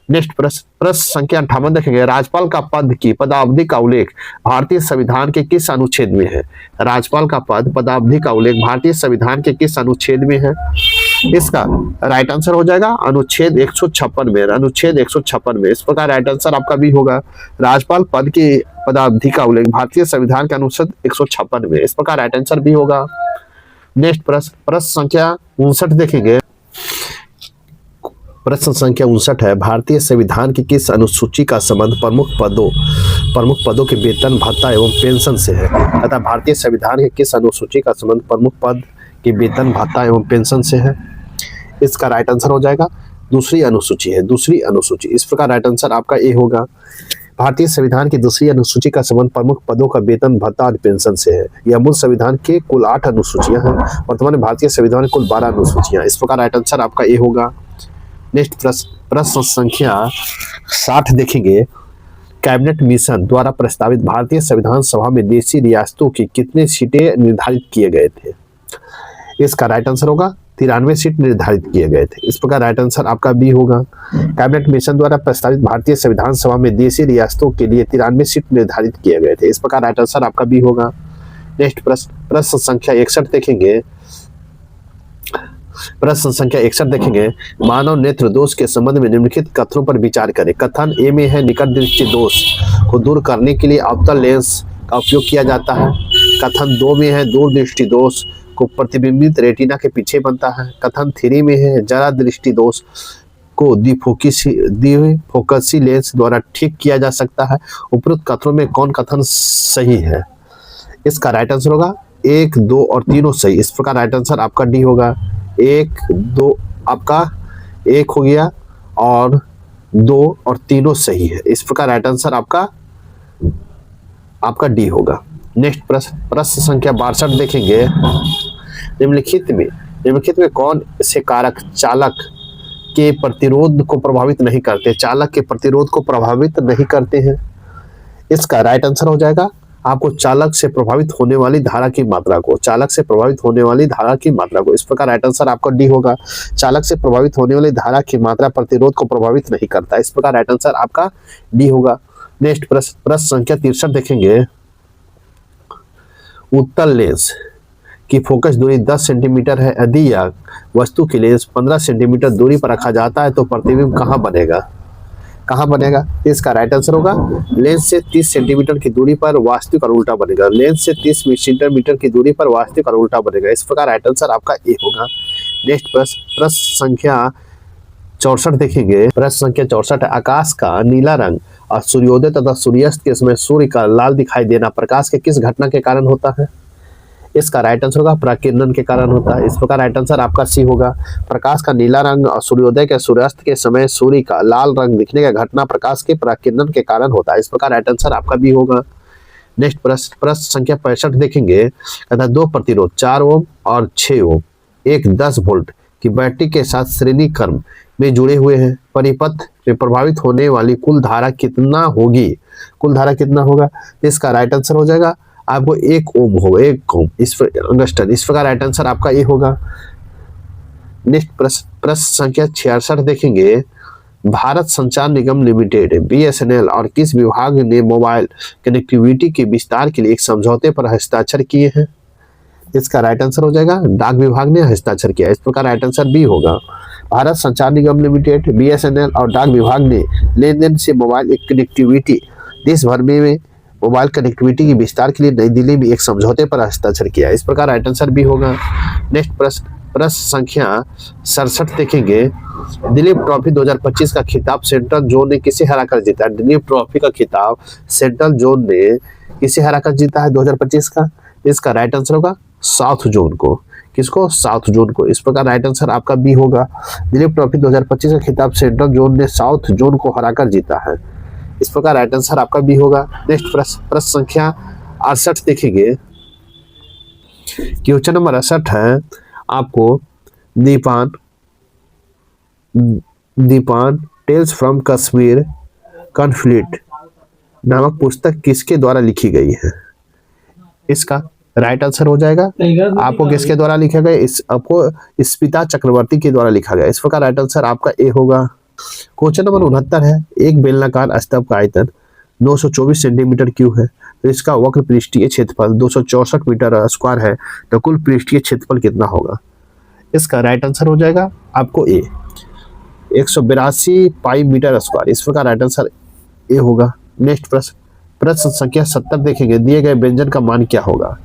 नेक्स्ट प्रश्न संख्या 58 देखेंगे। राज्यपाल का पद की पदावधि का उल्लेख भारतीय संविधान के किस अनुच्छेद में है? राज्यपाल का पद पदावधि का उल्लेख भारतीय संविधान के किस अनुच्छेद में है? इसका राइट आंसर हो जाएगा अनुच्छेद 156 में, अनुच्छेद 156 में। इस प्रकार राइट आंसर आपका भी होगा। राज्यपाल पद की पदावधि का उल्लेख भारतीय संविधान के अनुच्छेद 156 में। इस प्रकार राइट आंसर भी होगा। नेक्स्ट प्रश्न संख्या 59 देखेंगे। प्रश्न संख्या 59 है। भारतीय संविधान की किस अनुसूची का संबंध प्रमुख पदों के वेतन भत्ता एवं पेंशन से है? तथा भारतीय संविधान के किस अनुसूची का संबंध प्रमुख पद के वेतन भत्ता एवं पेंशन से है? इसका राइट आंसर हो जाएगा दूसरी अनुसूची है, दूसरी अनुसूची। इस प्रकार राइट आंसर आपका ए होगा। भारतीय संविधान की दूसरी अनुसूची का संबंध प्रमुख पदों का वेतन भत्ता और पेंशन से है। यह मूल संविधान के कुल 8 अनुसूचियां हैं। वर्तमान में भारतीय संविधान की कुल 12 अनुसूचियां। इस प्रकार राइट आंसर आपका ए होगा। नेक्स्ट प्रश्न संख्या 60 देखेंगे। कैबिनेट मिशन द्वारा प्रस्तावित भारतीय संविधान सभा में देशी रियासतों की कितने सीटें निर्धारित किए गए थे? इसका राइट आंसर होगा 93 सीट निर्धारित किए गए थे। इस प्रकार राइट आंसर आपका बी होगा। कैबिनेट मिशन द्वारा प्रस्तावित भारतीय संविधान सभा में देशी रियासतों के लिए 93 सीट निर्धारित किए गए थे। इस प्रकार राइट आंसर आपका बी होगा। नेक्स्ट प्रश्न संख्या 61 देखेंगे। प्रश्न संख्या 61 देखेंगे, मानव नेत्र दोष के संबंध में निम्नलिखित कथनों पर विचार करें। कथन ए में है, निकट दृष्टि दोष को दूर करने के लिए अवतल लेंस का उपयोग किया जाता है। कथन 2 में है, दूर दृष्टि दोष को प्रतिबिंबित रेटिना के पीछे बनता है। कथन 3 में है, जरा दृष्टि दोष को द्विफोकसी लेंस द्वारा ठीक किया जा सकता है। उपरोक्त कथनों में कौन कथन सही है? इसका राइट आंसर होगा 1, 2 और तीनों सही। इस प्रकार राइट आंसर आपका डी होगा। 1, 2 आपका 1 हो गया और 2 और तीनों सही है। इस प्रकार राइट आंसर आपका डी होगा। नेक्स्ट प्रश्न संख्या 62 देखेंगे, निम्नलिखित में कौन से कारक चालक के प्रतिरोध को प्रभावित नहीं करते? चालक के प्रतिरोध को प्रभावित नहीं करते हैं। इसका राइट आंसर हो जाएगा आपको चालक से प्रभावित होने वाली धारा की मात्रा को, चालक से प्रभावित होने वाली धारा की मात्रा को। इस प्रकार राइट आंसर आपका डी होगा। चालक से प्रभावित होने वाली धारा की मात्रा प्रतिरोध को प्रभावित नहीं करता। इस प्रकार राइट आंसर आपका डी होगा। नेक्स्ट प्रश्न संख्या 63 देखेंगे, उत्तल लेंस की फोकस दूरी 10 सेंटीमीटर है। यदि यह वस्तु की लेंस 15 सेंटीमीटर दूरी पर रखा जाता है तो प्रतिबिंब कहाँ बनेगा? इसका राइट आंसर होगा लेंस से 30 सेंटीमीटर की दूरी पर वास्तविक और उल्टा बनेगा। लेंस से 30 सेंटीमीटर की दूरी पर वास्तविक और उल्टा बनेगा। इस प्रकार राइट आंसर आपका ए होगा। नेक्स्ट प्रश्न संख्या 64 देखेंगे। प्रश्न संख्या 64 है, आकाश का नीला रंग और सूर्योदय तथा सूर्यास्त के समय सूर्य का लाल दिखाई देना प्रकाश के किस घटना के कारण होता है? इसका राइट आंसर होगा प्राकिरणन के कारण होता है। इस प्रकार राइट आंसर आपका सी होगा। प्रकाश का नीला रंग और सूर्योदय के सूर्यास्त के समय सूर्य का लाल रंग दिखने का घटना प्रकाश के प्राकिरणन के कारण होता है। इस प्रकार राइट आंसर आपका बी होगा। नेक्स्ट प्रश्न संख्या 65 देखेंगे, कहता है 2 प्रतिरोध 4 ओम और 6 ओम एक 10 वोल्ट की बैटरी के साथ श्रेणी क्रम में जुड़े हुए हैं। परिपथ में प्रभावित होने वाली कुल धारा कितना होगा? इसका राइट आंसर हो जाएगा आपको 1 ओम होगा, 1 ओम। इस प्रकार राइट आंसर आपका ए होगा। नेक्स्ट प्रश्न संख्या 66 देखेंगे, भारत संचार निगम लिमिटेड BSNL और किस विभाग ने मोबाइल कनेक्टिविटी के विस्तार के लिए एक समझौते पर हस्ताक्षर किए हैं? इसका राइट आंसर हो जाएगा डाक विभाग ने हस्ताक्षर किया। इस प्रकार राइट आंसर बी होगा। भारत संचार निगम लिमिटेड, BSNL और डाक विभाग ने लेन देन से मोबाइल कनेक्टिविटी देश भर में मोबाइल कनेक्टिविटी के विस्तार के लिए नई दिल्ली में एक समझौते पर हस्ताक्षर किया। इस प्रकार राइट आंसर बी होगा। नेक्स्ट प्रश्न संख्या 67 देखेंगे, दिलीप ट्रॉफी 2025 का खिताब सेंट्रल जोन ने किसे हराकर जीता? दिलीप ट्रॉफी का खिताब सेंट्रल जोन ने किसे हराकर जीता है 2025 का? इसका राइट आंसर होगा साउथ जोन को। किसको? साउथ जोन को। इस प्रकार राइट आंसर आपका बी होगा। दिलीप ट्रॉफी 2025 का खिताब सेंट्रल जोन ने साउथ जोन को हराकर जीता है। इस प्रकार राइट आंसर आपका बी होगा। नेक्स्ट प्रश्न संख्या 68 देखेंगे, क्वेश्चन नंबर 68 है आपको, दीपान टेल्स फ्रॉम कश्मीर कॉन्फ्लिक्ट नामक पुस्तक किसके द्वारा लिखी गई है? इसका राइट आंसर हो जाएगा आपको किसके द्वारा लिखा गया? आपको स्मिता चक्रवर्ती के द्वारा लिखा गया। इस प्रकार राइट आंसर आपका ए होगा। क्वेश्चन नंबर 69 है, एक बेलनाकार स्तंभ का आयतन 924 सेंटीमीटर क्यूब है, तो इसका वक्र पृष्ठीय क्षेत्रफल 264 मीटर स्क्वायर है, तो कुल पृष्ठीय क्षेत्रफल कितना होगा? इसका राइट आंसर हो जाएगा आपको ए 182 पाई मीटर स्क्वायर। इस प्रकार राइट आंसर ए होगा। नेक्स्ट प्रश्न संख्या 70 देखेंगे, दिए गए व्यंजन का मान क्या होगा?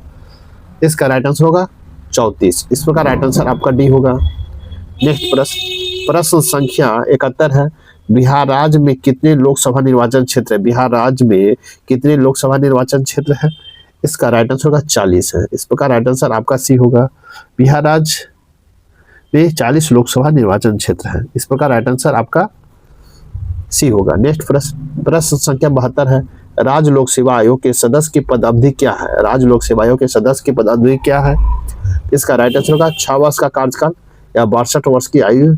इसका राइट आंसर होगा 34। इस प्रकार राइट आंसर आपका डी होगा। नेक्स्ट प्रश्न संख्या 71 है, बिहार राज्य में कितने लोकसभा निर्वाचन क्षेत्र है? बिहार राज्य में कितने लोकसभा निर्वाचन क्षेत्र है? इसका राइट आंसर होगा 40 है। इस प्रकार राइट आंसर आपका सी होगा। बिहार राज्य में 40 लोकसभा निर्वाचन क्षेत्र है। इस प्रकार राइट आंसर आपका सी होगा। नेक्स्ट प्रश्न संख्या 72 है, राज्य लोक सेवा आयोग के सदस्य की पद अवधि क्या है? राज्य लोक सेवा आयोग के सदस्य की पद अवधि क्या है? इसका राइट आंसर होगा 6 वर्ष का कार्यकाल या 62 वर्ष की आयु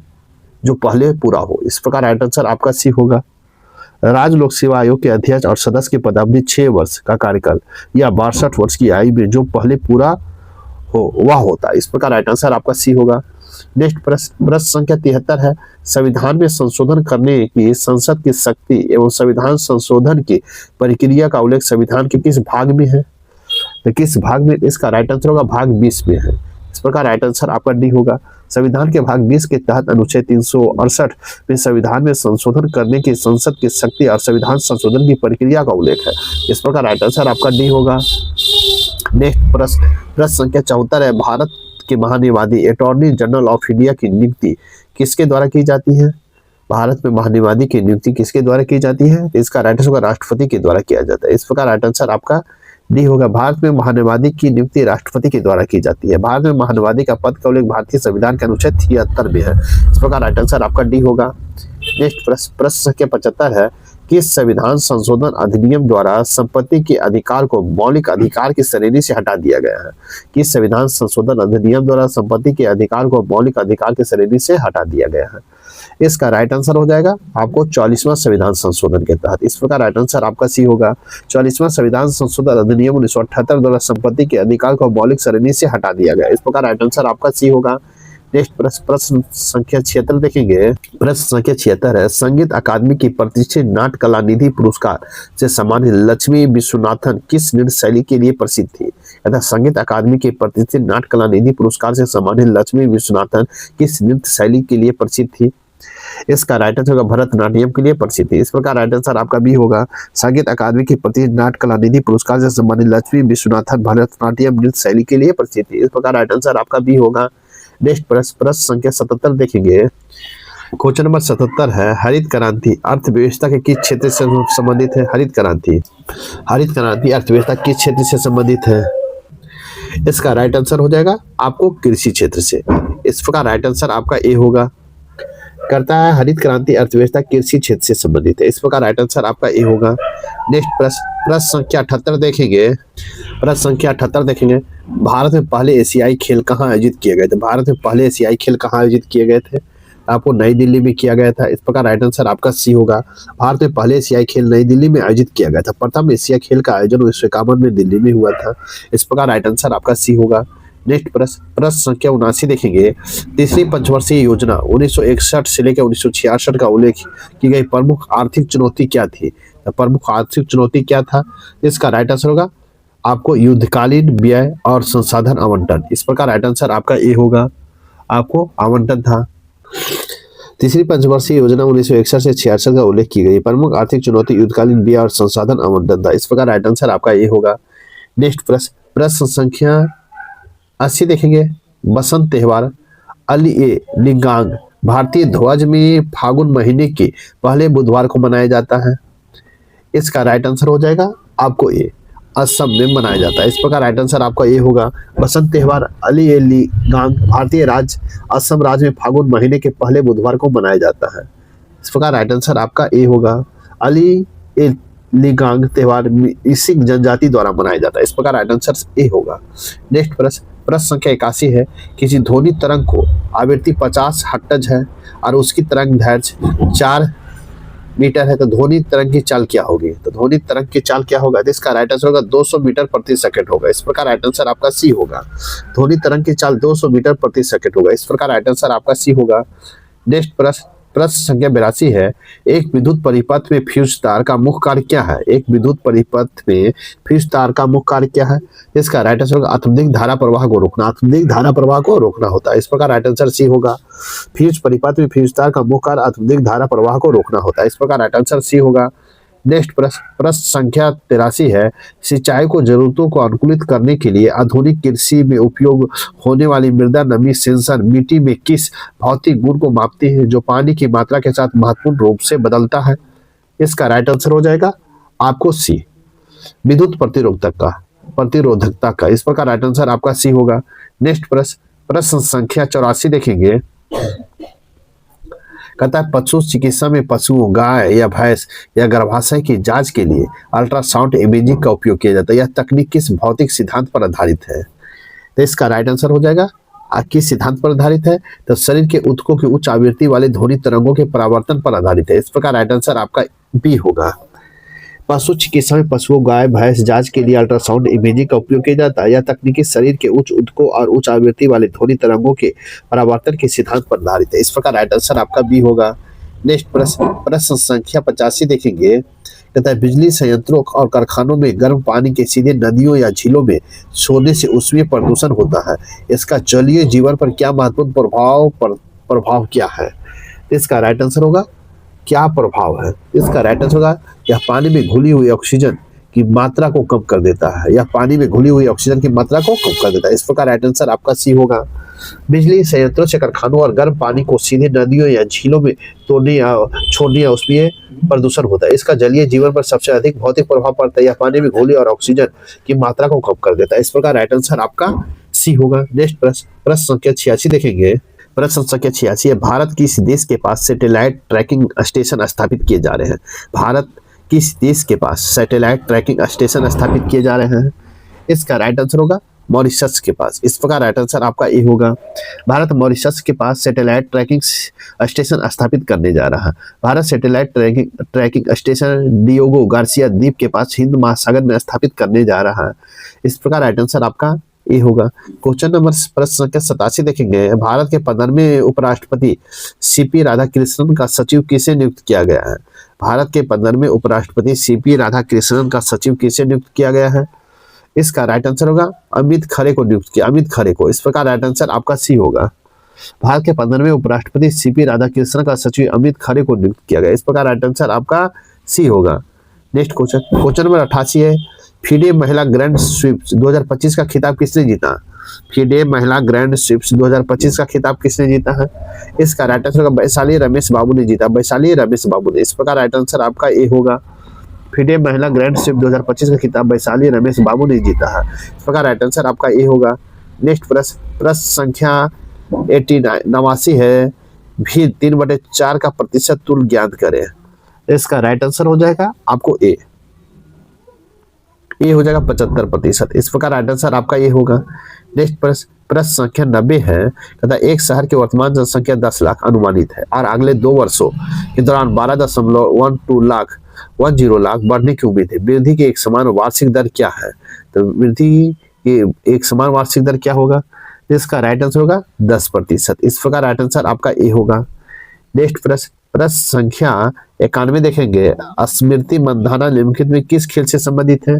जो पहले पूरा हो। इस प्रकार राइट आंसर आपका सी होगा। राज्य लोक सेवा आयोग के अध्यक्ष और सदस्य की पदावधि 6 वर्ष का कार्यकाल या 62 वर्ष की आयु में जो पहले पूरा हो वह होता है। इस प्रकार राइट आंसर आपका सी होगा। नेक्स्ट प्रश्न संख्या 73 है, संविधान में संशोधन करने की संसद की शक्ति एवं संविधान संशोधन की प्रक्रिया का उल्लेख संविधान के किस भाग में है? तो किस भाग में? इसका राइट आंसर होगा भाग 20 में है। इस प्रकार राइट आंसर आपका डी होगा। संविधान के भाग 20 के तहत अनुच्छेद 368 में संविधान में संशोधन करने की संसद की शक्ति और संविधान संशोधन की प्रक्रिया का उल्लेख है। इस प्रकार राइट आंसर आपका डी होगा। नेक्स्ट प्रश्न संख्या 74 है, भारत के महानिवादी अटॉर्नी जनरल ऑफ इंडिया की नियुक्ति किसके द्वारा की जाती है? भारत में महानिवादी की नियुक्ति किसके द्वारा की जाती है? इसका राइट आंसर राष्ट्रपति के द्वारा किया जाता है। इस प्रकार राइट आंसर आपका डी होगा। भारत में महानिवादी की नियुक्ति राष्ट्रपति के द्वारा की जाती है। भारत में महानिवादी का पद का उल्लेख भारतीय संविधान के अनुच्छेद 73 में है। इस प्रकार राइट आंसर आपका डी होगा। नेक्स्ट प्रश्न संख्या 75 है, किस संविधान संशोधन अधिनियम द्वारा संपत्ति के अधिकार को मौलिक अधिकार की श्रेणी से हटा दिया गया है? किस संविधान संशोधन अधिनियम द्वारा संपत्ति के अधिकार को मौलिक अधिकार की श्रेणी से हटा दिया गया है? इसका राइट आंसर हो जाएगा आपको 44वां संविधान संशोधन के तहत। इस प्रकार राइट आंसर आपका सी होगा। 44वां संविधान संशोधन अधिनियम 1978 द्वारा संपत्ति के अधिकार को मौलिक श्रेणी से हटा दिया गया। इस प्रकार राइट आंसर आपका सी होगा। नेक्स्ट प्रश्न संख्या 76 देखेंगे। प्रश्न संख्या 76 है, संगीत अकादमी की प्रतिष्ठित नाट्य कला निधि पुरस्कार से सम्मानित लक्ष्मी विश्वनाथन किस नृत्य शैली के लिए प्रसिद्ध थी? अतः संगीत अकादमी की प्रतिष्ठित नाट्य कला निधि पुरस्कार से सम्मानित लक्ष्मी विश्वनाथन किस नृत्य शैली के लिए प्रसिद्ध थी? इसका राइट आंसर होगा भरतनाट्यम के लिए प्रसिद्ध थी। इस प्रकार राइट आंसर आपका भी होगा। संगीत अकादमी की प्रतिष्ठित नाट्य कला निधि पुरस्कार से सम्मानित लक्ष्मी विश्वनाथन भरतनाट्यम नृत्य शैली के लिए प्रसिद्ध थी। इस प्रकार राइट आंसर आपका भी होगा। नेक्स्ट प्रश्न संख्या 77 देखेंगे। क्वेश्चन नंबर 77 है, हरित क्रांति अर्थव्यवस्था के किस क्षेत्र से संबंधित है? हरित क्रांति अर्थव्यवस्था किस क्षेत्र से संबंधित है? इसका राइट आंसर हो जाएगा आपको कृषि क्षेत्र से। इस प्रकार राइट आंसर आपका ए होगा। करता है हरित क्रांति अर्थव्यवस्था कृषि क्षेत्र से संबंधित है। इस प्रकार राइट आंसर आपका ए होगा। नेक्स्ट प्रश्न संख्या 78 देखेंगे। प्रश्न संख्या 78 देखेंगे, भारत में पहले एशियाई खेल कहाँ आयोजित किए गए थे? भारत में पहले एशियाई खेल कहाँ आयोजित किए गए थे? आपको नई दिल्ली में किया गया था। इस प्रकार राइट आंसर आपका सी होगा। भारत में पहले एशियाई खेल नई दिल्ली में आयोजित किया गया था। प्रथम एशिया खेल का आयोजन 1951 में दिल्ली में हुआ था। इस प्रकार राइट आंसर आपका सी होगा। नेक्स्ट प्रश्न संख्या 79 देखेंगे। तीसरी पंचवर्षीय योजना 1961 से लेकर 1966 का उल्लेख की गई प्रमुख आर्थिक चुनौती क्या थी? प्रमुख आर्थिक चुनौती क्या था? इसका राइट आंसर होगा आपको युद्धकालीन व्यय और संसाधन आवंटन। इस प्रकार राइट आंसर आपका ए होगा। आपको आवंटन था। तीसरी पंचवर्षीय योजना 1961 से 66 का उल्लेख की गई प्रमुख आर्थिक चुनौती युद्धकालीन व्यय और संसाधन आवंटन था। इस प्रकार राइट आंसर आपका ए होगा। नेक्स्ट प्रश्न संख्या 80 देखेंगे। बसंत त्योहार अलिएलिंगांग भारतीय ध्वज में फागुन महीने के पहले बुधवार को मनाया जाता है। इसका राइट आंसर हो जाएगा आपको ए, असम में मनाया जाता है। इस प्रकार राइट आंसर आपका ए होगा। बसंत त्योहार अलिएलिंगांग भारतीय राज्य असम राज्य में फागुन महीने के पहले बुधवार को मनाया जाता है। इस प्रकार राइट आंसर आपका ए होगा। अलिएलिंगांग त्योहार मिसिंग जनजाति द्वारा मनाया जाता है। इस प्रकार राइट आंसर ए होगा। नेक्स्ट प्रश्न संख्या 81 है, किसी ध्वनि तरंग को आवृत्ति 50 हर्ट्ज है और उसकी तरंग दैर्ध्य 4 मीटर है, तो ध्वनि तरंग की चाल क्या होगी? तो ध्वनि तरंग की चाल क्या होगा? तो इसका राइट आंसर होगा 200 मीटर प्रति सेकंड होगा। इस प्रकार राइट आंसर आपका सी होगा। ध्वनि तरंग की चाल 200 मीटर प्रति सेकंड होगा। इस प्रकार राइट आंसर आपका सी होगा। नेक्स्ट प्रश्न संख्या 82 है, एक विद्युत परिपथ में फ्यूज तार का मुख्य कार्य क्या है? एक विद्युत परिपथ में फ्यूज तार का मुख्य कार्य क्या है? इसका राइट आंसर होगा आत्मदिक धारा प्रवाह को रोकना। आत्मदिक धारा प्रवाह को रोकना होता है। इस प्रकार राइट आंसर सी होगा। फ्यूज परिपथ में फ्यूज तार का मुख्य कार्य आत्मदिक धारा प्रवाह को रोकना होता है। इस प्रकार राइट आंसर सी होगा। नेक्स्ट प्रश्न संख्या 83 है, सिंचाई को जरूरतों को अनुकूलित करने के लिए आधुनिक कृषि में उपयोग होने वाली मृदा नमी सेंसर मिट्टी में किस भौतिक गुण को मापती है जो पानी की मात्रा के साथ महत्वपूर्ण रूप से बदलता है? इसका राइट आंसर हो जाएगा आपको सी, विद्युत प्रतिरोधकता का। इस प्रकार राइट आंसर आपका सी होगा। नेक्स्ट प्रश्न संख्या 84 देखेंगे। कहता है पशु चिकित्सा में पशुओं गाय या भैंस या गर्भाशय की जांच के लिए अल्ट्रासाउंड इमेजिंग का उपयोग किया जाता है। यह तकनीक किस भौतिक सिद्धांत पर आधारित है? तो इसका राइट आंसर हो जाएगा किस सिद्धांत पर आधारित है? तो शरीर के ऊतकों की उच्च आवृत्ति वाले ध्वनि तरंगों के परावर्तन पर आधारित है। इस प्रकार राइट आंसर आपका बी होगा। पशु चिकित्सा में पशुओं गाय भैंस जांच के लिए अल्ट्रासाउंड इमेजिंग का उपयोग किया जाता है। यह तकनीकी शरीर के उच्च ऊतकों और उच्च आवृत्ति वाले ध्वनि तरंगों के परावर्तन के सिद्धांत पर आधारित है। इस प्रकार राइट आंसर आपका बी होगा। नेक्स्ट प्रश्न संख्या 85 देखेंगे। कहता है बिजली संयंत्रों और कारखानों में गर्म पानी के सीधे नदियों या झीलों में छोड़ने से उसमें प्रदूषण होता है। इसका जलीय जीवन पर क्या महत्वपूर्ण प्रभाव क्या है? इसका राइट आंसर होगा क्या प्रभाव है? इसका राइट आंसर होगा यह पानी में घुली हुई ऑक्सीजन की मात्रा को कम कर देता है। यह पानी में घुली हुई ऑक्सीजन की मात्रा को कम कर देता है। इस प्रकार राइट आंसर आपका सी होगा। बिजली संयंत्रों से कारखानों और गर्म पानी को सीधे नदियों या झीलों में तोड़ने या छोड़ने या उसमें प्रदूषण होता है। इसका जलीय जीवन पर सबसे अधिक भौतिक प्रभाव पड़ता है। यह पानी में घुली और ऑक्सीजन की मात्रा को कम कर देता है। इस प्रकार राइट आंसर आपका सी होगा। नेक्स्ट प्रश्न संख्या 86 देखेंगे। प्रश्न संख्या 86 है, भारत किस देश के पास सैटेलाइट ट्रैकिंग स्टेशन स्थापित किए जा रहे हैं? भारत किस देश के पास सैटेलाइट ट्रैकिंग स्टेशन स्थापित किए जा रहे हैं? इसका राइट आंसर होगा मॉरिशस के पास। इस प्रकार राइट आंसर आपका ए होगा। भारत मॉरिशस के पास सैटेलाइट ट्रैकिंग स्टेशन स्थापित करने जा रहा है। Bharat satellite tracking station Diego Garcia द्वीप के पास हिंद महासागर में स्थापित करने जा रहा है। इस प्रकार राइट आंसर आपका ए होगा। क्वेश्चन नंबर प्रश्न संख्या 87 देखेंगे। भारत के 15वें उपराष्ट्रपति सीपी राधाकृष्णन का सचिव किसे नियुक्त किया गया है? भारत के 15वें उपराष्ट्रपति सीपी राधाकृष्णन का सचिव किसे नियुक्त किया गया है? इसका राइट आंसर होगा अमित खरे को नियुक्त किया, अमित खरे को। इस प्रकार राइट आंसर आपका सी होगा। भारत के 15वें उपराष्ट्रपति सीपी राधाकृष्णन का सचिव अमित खरे को नियुक्त किया गया। इस प्रकार राइट आंसर आपका सी होगा। नेक्स्ट क्वेश्चन नंबर 88 है, फीडे महिला ग्रैंड स्वीप्स 2025 का खिताब किसने जीता? फीडे महिला ग्रैंड स्वीप्स 2025 का खिताब किसने जीता है? इसका राइट आंसर होगा वैशाली रमेश बाबू ने जीता, वैशाली रमेश बाबू ने। इस प्रकार राइट आंसर आपका ए होगा। फीडे महिला ग्रैंड स्वीप 2025 का खिताब वैशाली रमेश बाबू ने जीता है। इस प्रकार राइट आंसर आपका ए होगा। नेक्स्ट प्रश्न संख्या 89 है, भी 3/4 का प्रतिशत तुल्य ज्ञात करें। इसका राइट आंसर हो जाएगा आपको ए हो जाएगा 75%। इस प्रकार राइट आंसर आपका ये होगा। नेक्स्ट प्रश्न संख्या 90 है, कहता है एक शहर की वर्तमान जनसंख्या 10 लाख अनुमानित है और अगले 2 वर्षों के दौरान 12.10 लाख बढ़ने की उम्मीद है। वृद्धि की एक समान वार्षिक दर क्या है? तो वृद्धि की एक समान वार्षिक दर क्या होगा? इसका राइट आंसर होगा 10%। इस प्रकार राइट आंसर आपका ए होगा। नेक्स्ट प्रश्न संख्या 91 देखेंगे। स्मृति मंधाना निम्नलिखित में किस खेल से संबंधित है?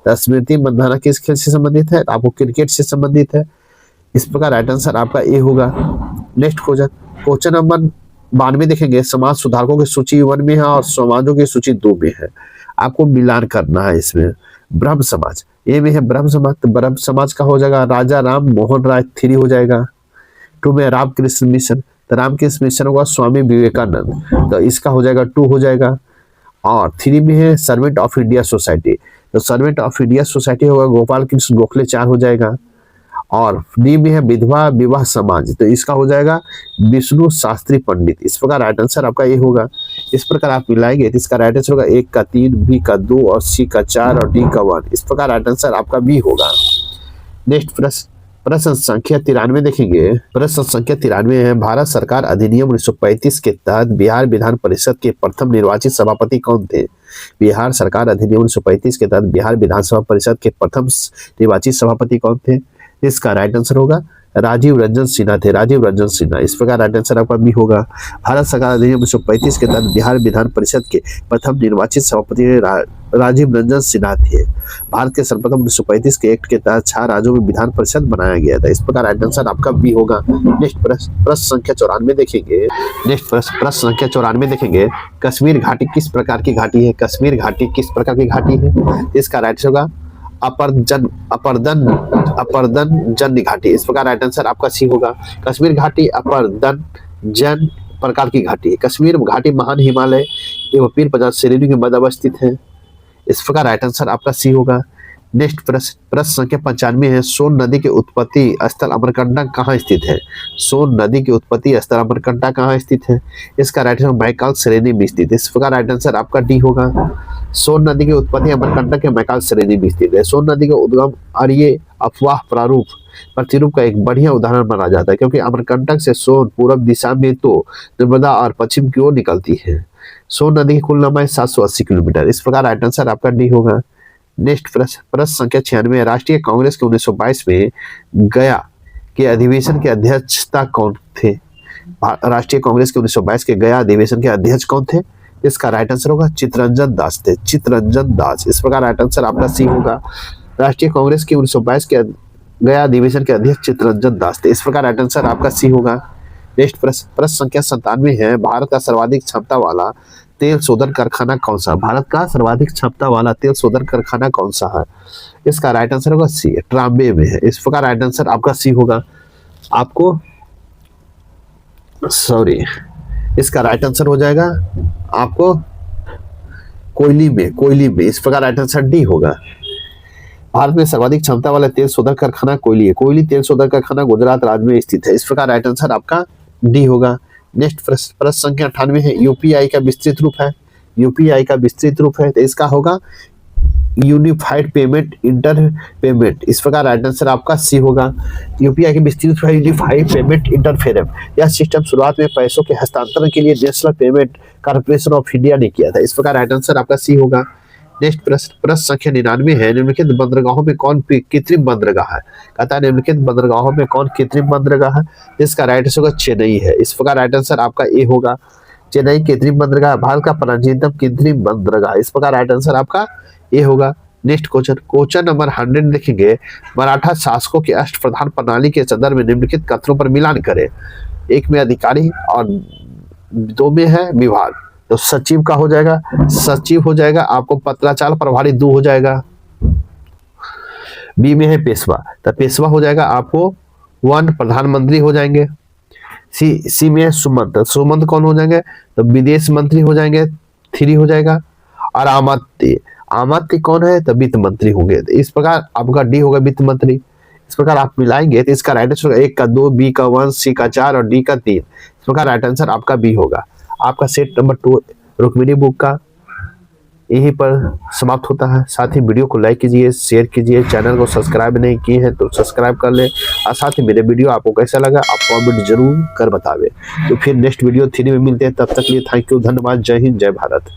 स्मृति मंधाना किस खेल से संबंधित है? आपको क्रिकेट से संबंधित है। इस प्रकार राइट आंसर आपका ए होगा। नेक्स्ट क्वेश्चन नंबर 92 देखेंगे। समाज सुधारकों की सूची 1 में है और समाजों की सूची 2 में है। आपको मिलान करना है इसमें। ब्रह्म समाज ए में है, ब्रह्म समाज, तो ब्रह्म समाज का हो जाएगा राजा राम मोहन राय 3 हो जाएगा। 2 में रामकृष्ण मिशन, तो रामकृष्ण मिशन होगा स्वामी विवेकानंद, तो इसका हो जाएगा 2 हो जाएगा। और 3 में है सर्वेंट ऑफ इंडिया सोसाइटी, तो सर्वेंट ऑफ इंडिया सोसाइटी होगा गोपाल कृष्ण गोखले 4 हो जाएगा। और डी में है विधवा विवाह समाज, तो इसका हो जाएगा विष्णु शास्त्री पंडित। इस प्रकार राइट आंसर आपका ये होगा। इस प्रकार आप मिलाएंगे तो इसका राइट आंसर होगा 1 का 3, बी का 2 और सी का 4 और डी का 1। इस प्रकार राइट आंसर आपका बी होगा। नेक्स्ट प्रश्न संख्या 93 देखेंगे। प्रश्न संख्या 93 है, भारत सरकार अधिनियम 1935 के तहत बिहार विधान परिषद के प्रथम निर्वाचित सभापति कौन थे? बिहार सरकार अधिनियम 1935 के तहत बिहार विधानसभा परिषद के प्रथम निर्वाचित सभापति कौन थे? इसका राइट आंसर होगा राजीव रंजन सिन्हा थे, राजीव रंजन सिन्हा। इस प्रकार राइट आंसर आपका बी होगा। भारत सरकार अधिनियम 1935 के तहत बिहार विधान परिषद के प्रथम निर्वाचित सभापति राजीव रंजन सिन्हा थे। भारत के सर्वप्रथम 1935 के एक्ट के तहत 6 राज्यों में विधान परिषद बनाया गया था। इस प्रकार राइट आंसर आपका बी होगा। नेक्स्ट प्रश्न संख्या 94 देखेंगे। नेक्स्ट प्रश्न संख्या 94 देखेंगे। कश्मीर घाटी किस प्रकार की घाटी है? कश्मीर घाटी किस प्रकार की घाटी है? इसका राइट आंसर होगा अपरदन जन्य घाटी। इस प्रकार राइट आंसर आपका सी होगा। कश्मीर घाटी अपरदन जन प्रकार की घाटी है। कश्मीर घाटी महान हिमालय एवं पीर पर्वत श्रेणी के मध्य अवस्थित है। इस प्रकार राइट आंसर आपका सी होगा। नेक्स्ट प्रश्न संख्या 95 है, सोन नदी के उत्पत्ति स्थल अमरकंटक कहाँ स्थित है? सोन नदी के उत्पत्ति स्थल अमरकंटक कहाँ स्थित है? इसका राइट आंसर मैकाल श्रेणी में स्थित है। इस प्रकार राइट आंसर आपका डी होगा। सोन नदी की उत्पत्ति अमरकंटक के मैकाल श्रेणी में स्थित है। सोन नदी का उद्गम आर्य अफवाह प्रतिरूप का एक बढ़िया उदाहरण माना जाता है, क्योंकि अमरकंटक से सोन पूर्व दिशा में तो नर्मदा और पश्चिम की ओर निकलती है। सोन नदी की कुल लंबाई 780 किलोमीटर। इस प्रकार राइट आंसर आपका डी होगा। नेक्स्ट प्रश्न संख्या 96 है, राष्ट्रीय कांग्रेस के 1922 में गया के अधिवेशन के अध्यक्षता कौन थे? राष्ट्रीय कांग्रेस के 1922 के गया अधिवेशन के अध्यक्ष कौन थे? इसका राइट आंसर होगा चितरंजन दास थे, चितरंजन दास। इस प्रकार राइट आंसर आपका सी होगा। राष्ट्रीय कांग्रेस के 1922 के गया अधिवेशन के अध्यक्ष चितरंजन दास थे। इस प्रकार राइट आंसर आपका सी होगा। नेक्स्ट प्रश्न संख्या 97 है, भारत का सर्वाधिक क्षमता वाला तेल शोधन कारखाना कौन सा? भारत का सर्वाधिक क्षमता वाला तेल शोधन कारखाना कौन सा है? इसका राइट आंसर होगा सी, ट्रांबे में है। इस प्रकार राइट आंसर आपका सी होगा। आपको सॉरी, इसका राइट आंसर हो जाएगा आपको कोयली में। इस प्रकार राइट आंसर डी होगा। भारत में सर्वाधिक क्षमता वाला तेल शोधन कारखाना कोयली है। कोयली तेल शोधन कारखाना गुजरात राज्य में स्थित है। इस प्रकार राइट आंसर आपका डी होगा। नेक्स्ट प्रश्न संख्या 98 है, यूपीआई का विस्तृत रूप है। यूपीआई का विस्तृत रूप है तो इसका होगा यूनिफाइड पेमेंट इंटर पेमेंट। इस प्रकार राइट आंसर आपका सी होगा। यूपीआई के विस्तृत रूप है यूनिफाइड पेमेंट इंटरफेरेंस। यह सिस्टम शुरुआत में पैसों के हस्तांतरण के लिए national payment corporation of India ने किया था। इस प्रकार राइट आंसर आपका सी होगा। नेक्स्ट प्रश्न संख्या 99 है, निम्नलिखित बंदरगाहों में कौन कृत्रिम बंदरगाह है? कहता है निम्नलिखित बंदरगाहों में कौन कृत्रिम बंदरगाह है? इसका राइट आंसर होगा चेन्नई है। इस प्रकार राइट आंसर आपका ए होगा। चेन्नई कृत्रिम बंदरगाह भारत का प्राचीनतम कृत्रिम बंदरगाह। इस प्रकार राइट आंसर आपका ए होगा। नेक्स्ट क्वेश्चन नंबर 100 लिखेंगे, मराठा शासकों के अष्टप्रधान प्रणाली के संदर्भ में निम्नलिखित कथनों पर मिलान करें। एक में अधिकारी और दो में है विभाग, तो सचिव का हो जाएगा, सचिव हो जाएगा आपको पत्राचार प्रभारी 2 हो जाएगा। बी में है पेशवा, तो पेशवा हो जाएगा आपको 1 प्रधानमंत्री हो जाएंगे। सी में है सुमंत, सुमंत कौन हो जाएंगे? तो विदेश मंत्री हो जाएंगे, 3 हो जाएगा। और आमात्य, आमात्य कौन है? तो वित्त मंत्री होंगे। तो इस प्रकार आपका डी होगा वित्त मंत्री। इस प्रकार आप मिलाएंगे तो इसका राइट आंसर 1 का 2, बी का 1, सी का 4 और डी का 3। इस प्रकार राइट आंसर आपका बी होगा। आपका सेट नंबर 2 रुक्मिणी बुक का यहीं पर समाप्त होता है। साथ ही वीडियो को लाइक कीजिए, शेयर कीजिए, चैनल को सब्सक्राइब नहीं किए हैं तो सब्सक्राइब कर ले। और साथ ही मेरे वीडियो आपको कैसा लगा आप कमेंट जरूर कर बतावे। तो फिर नेक्स्ट वीडियो 3 में मिलते हैं, तब तक के लिए थैंक यू, धन्यवाद, जय हिंद, जय भारत।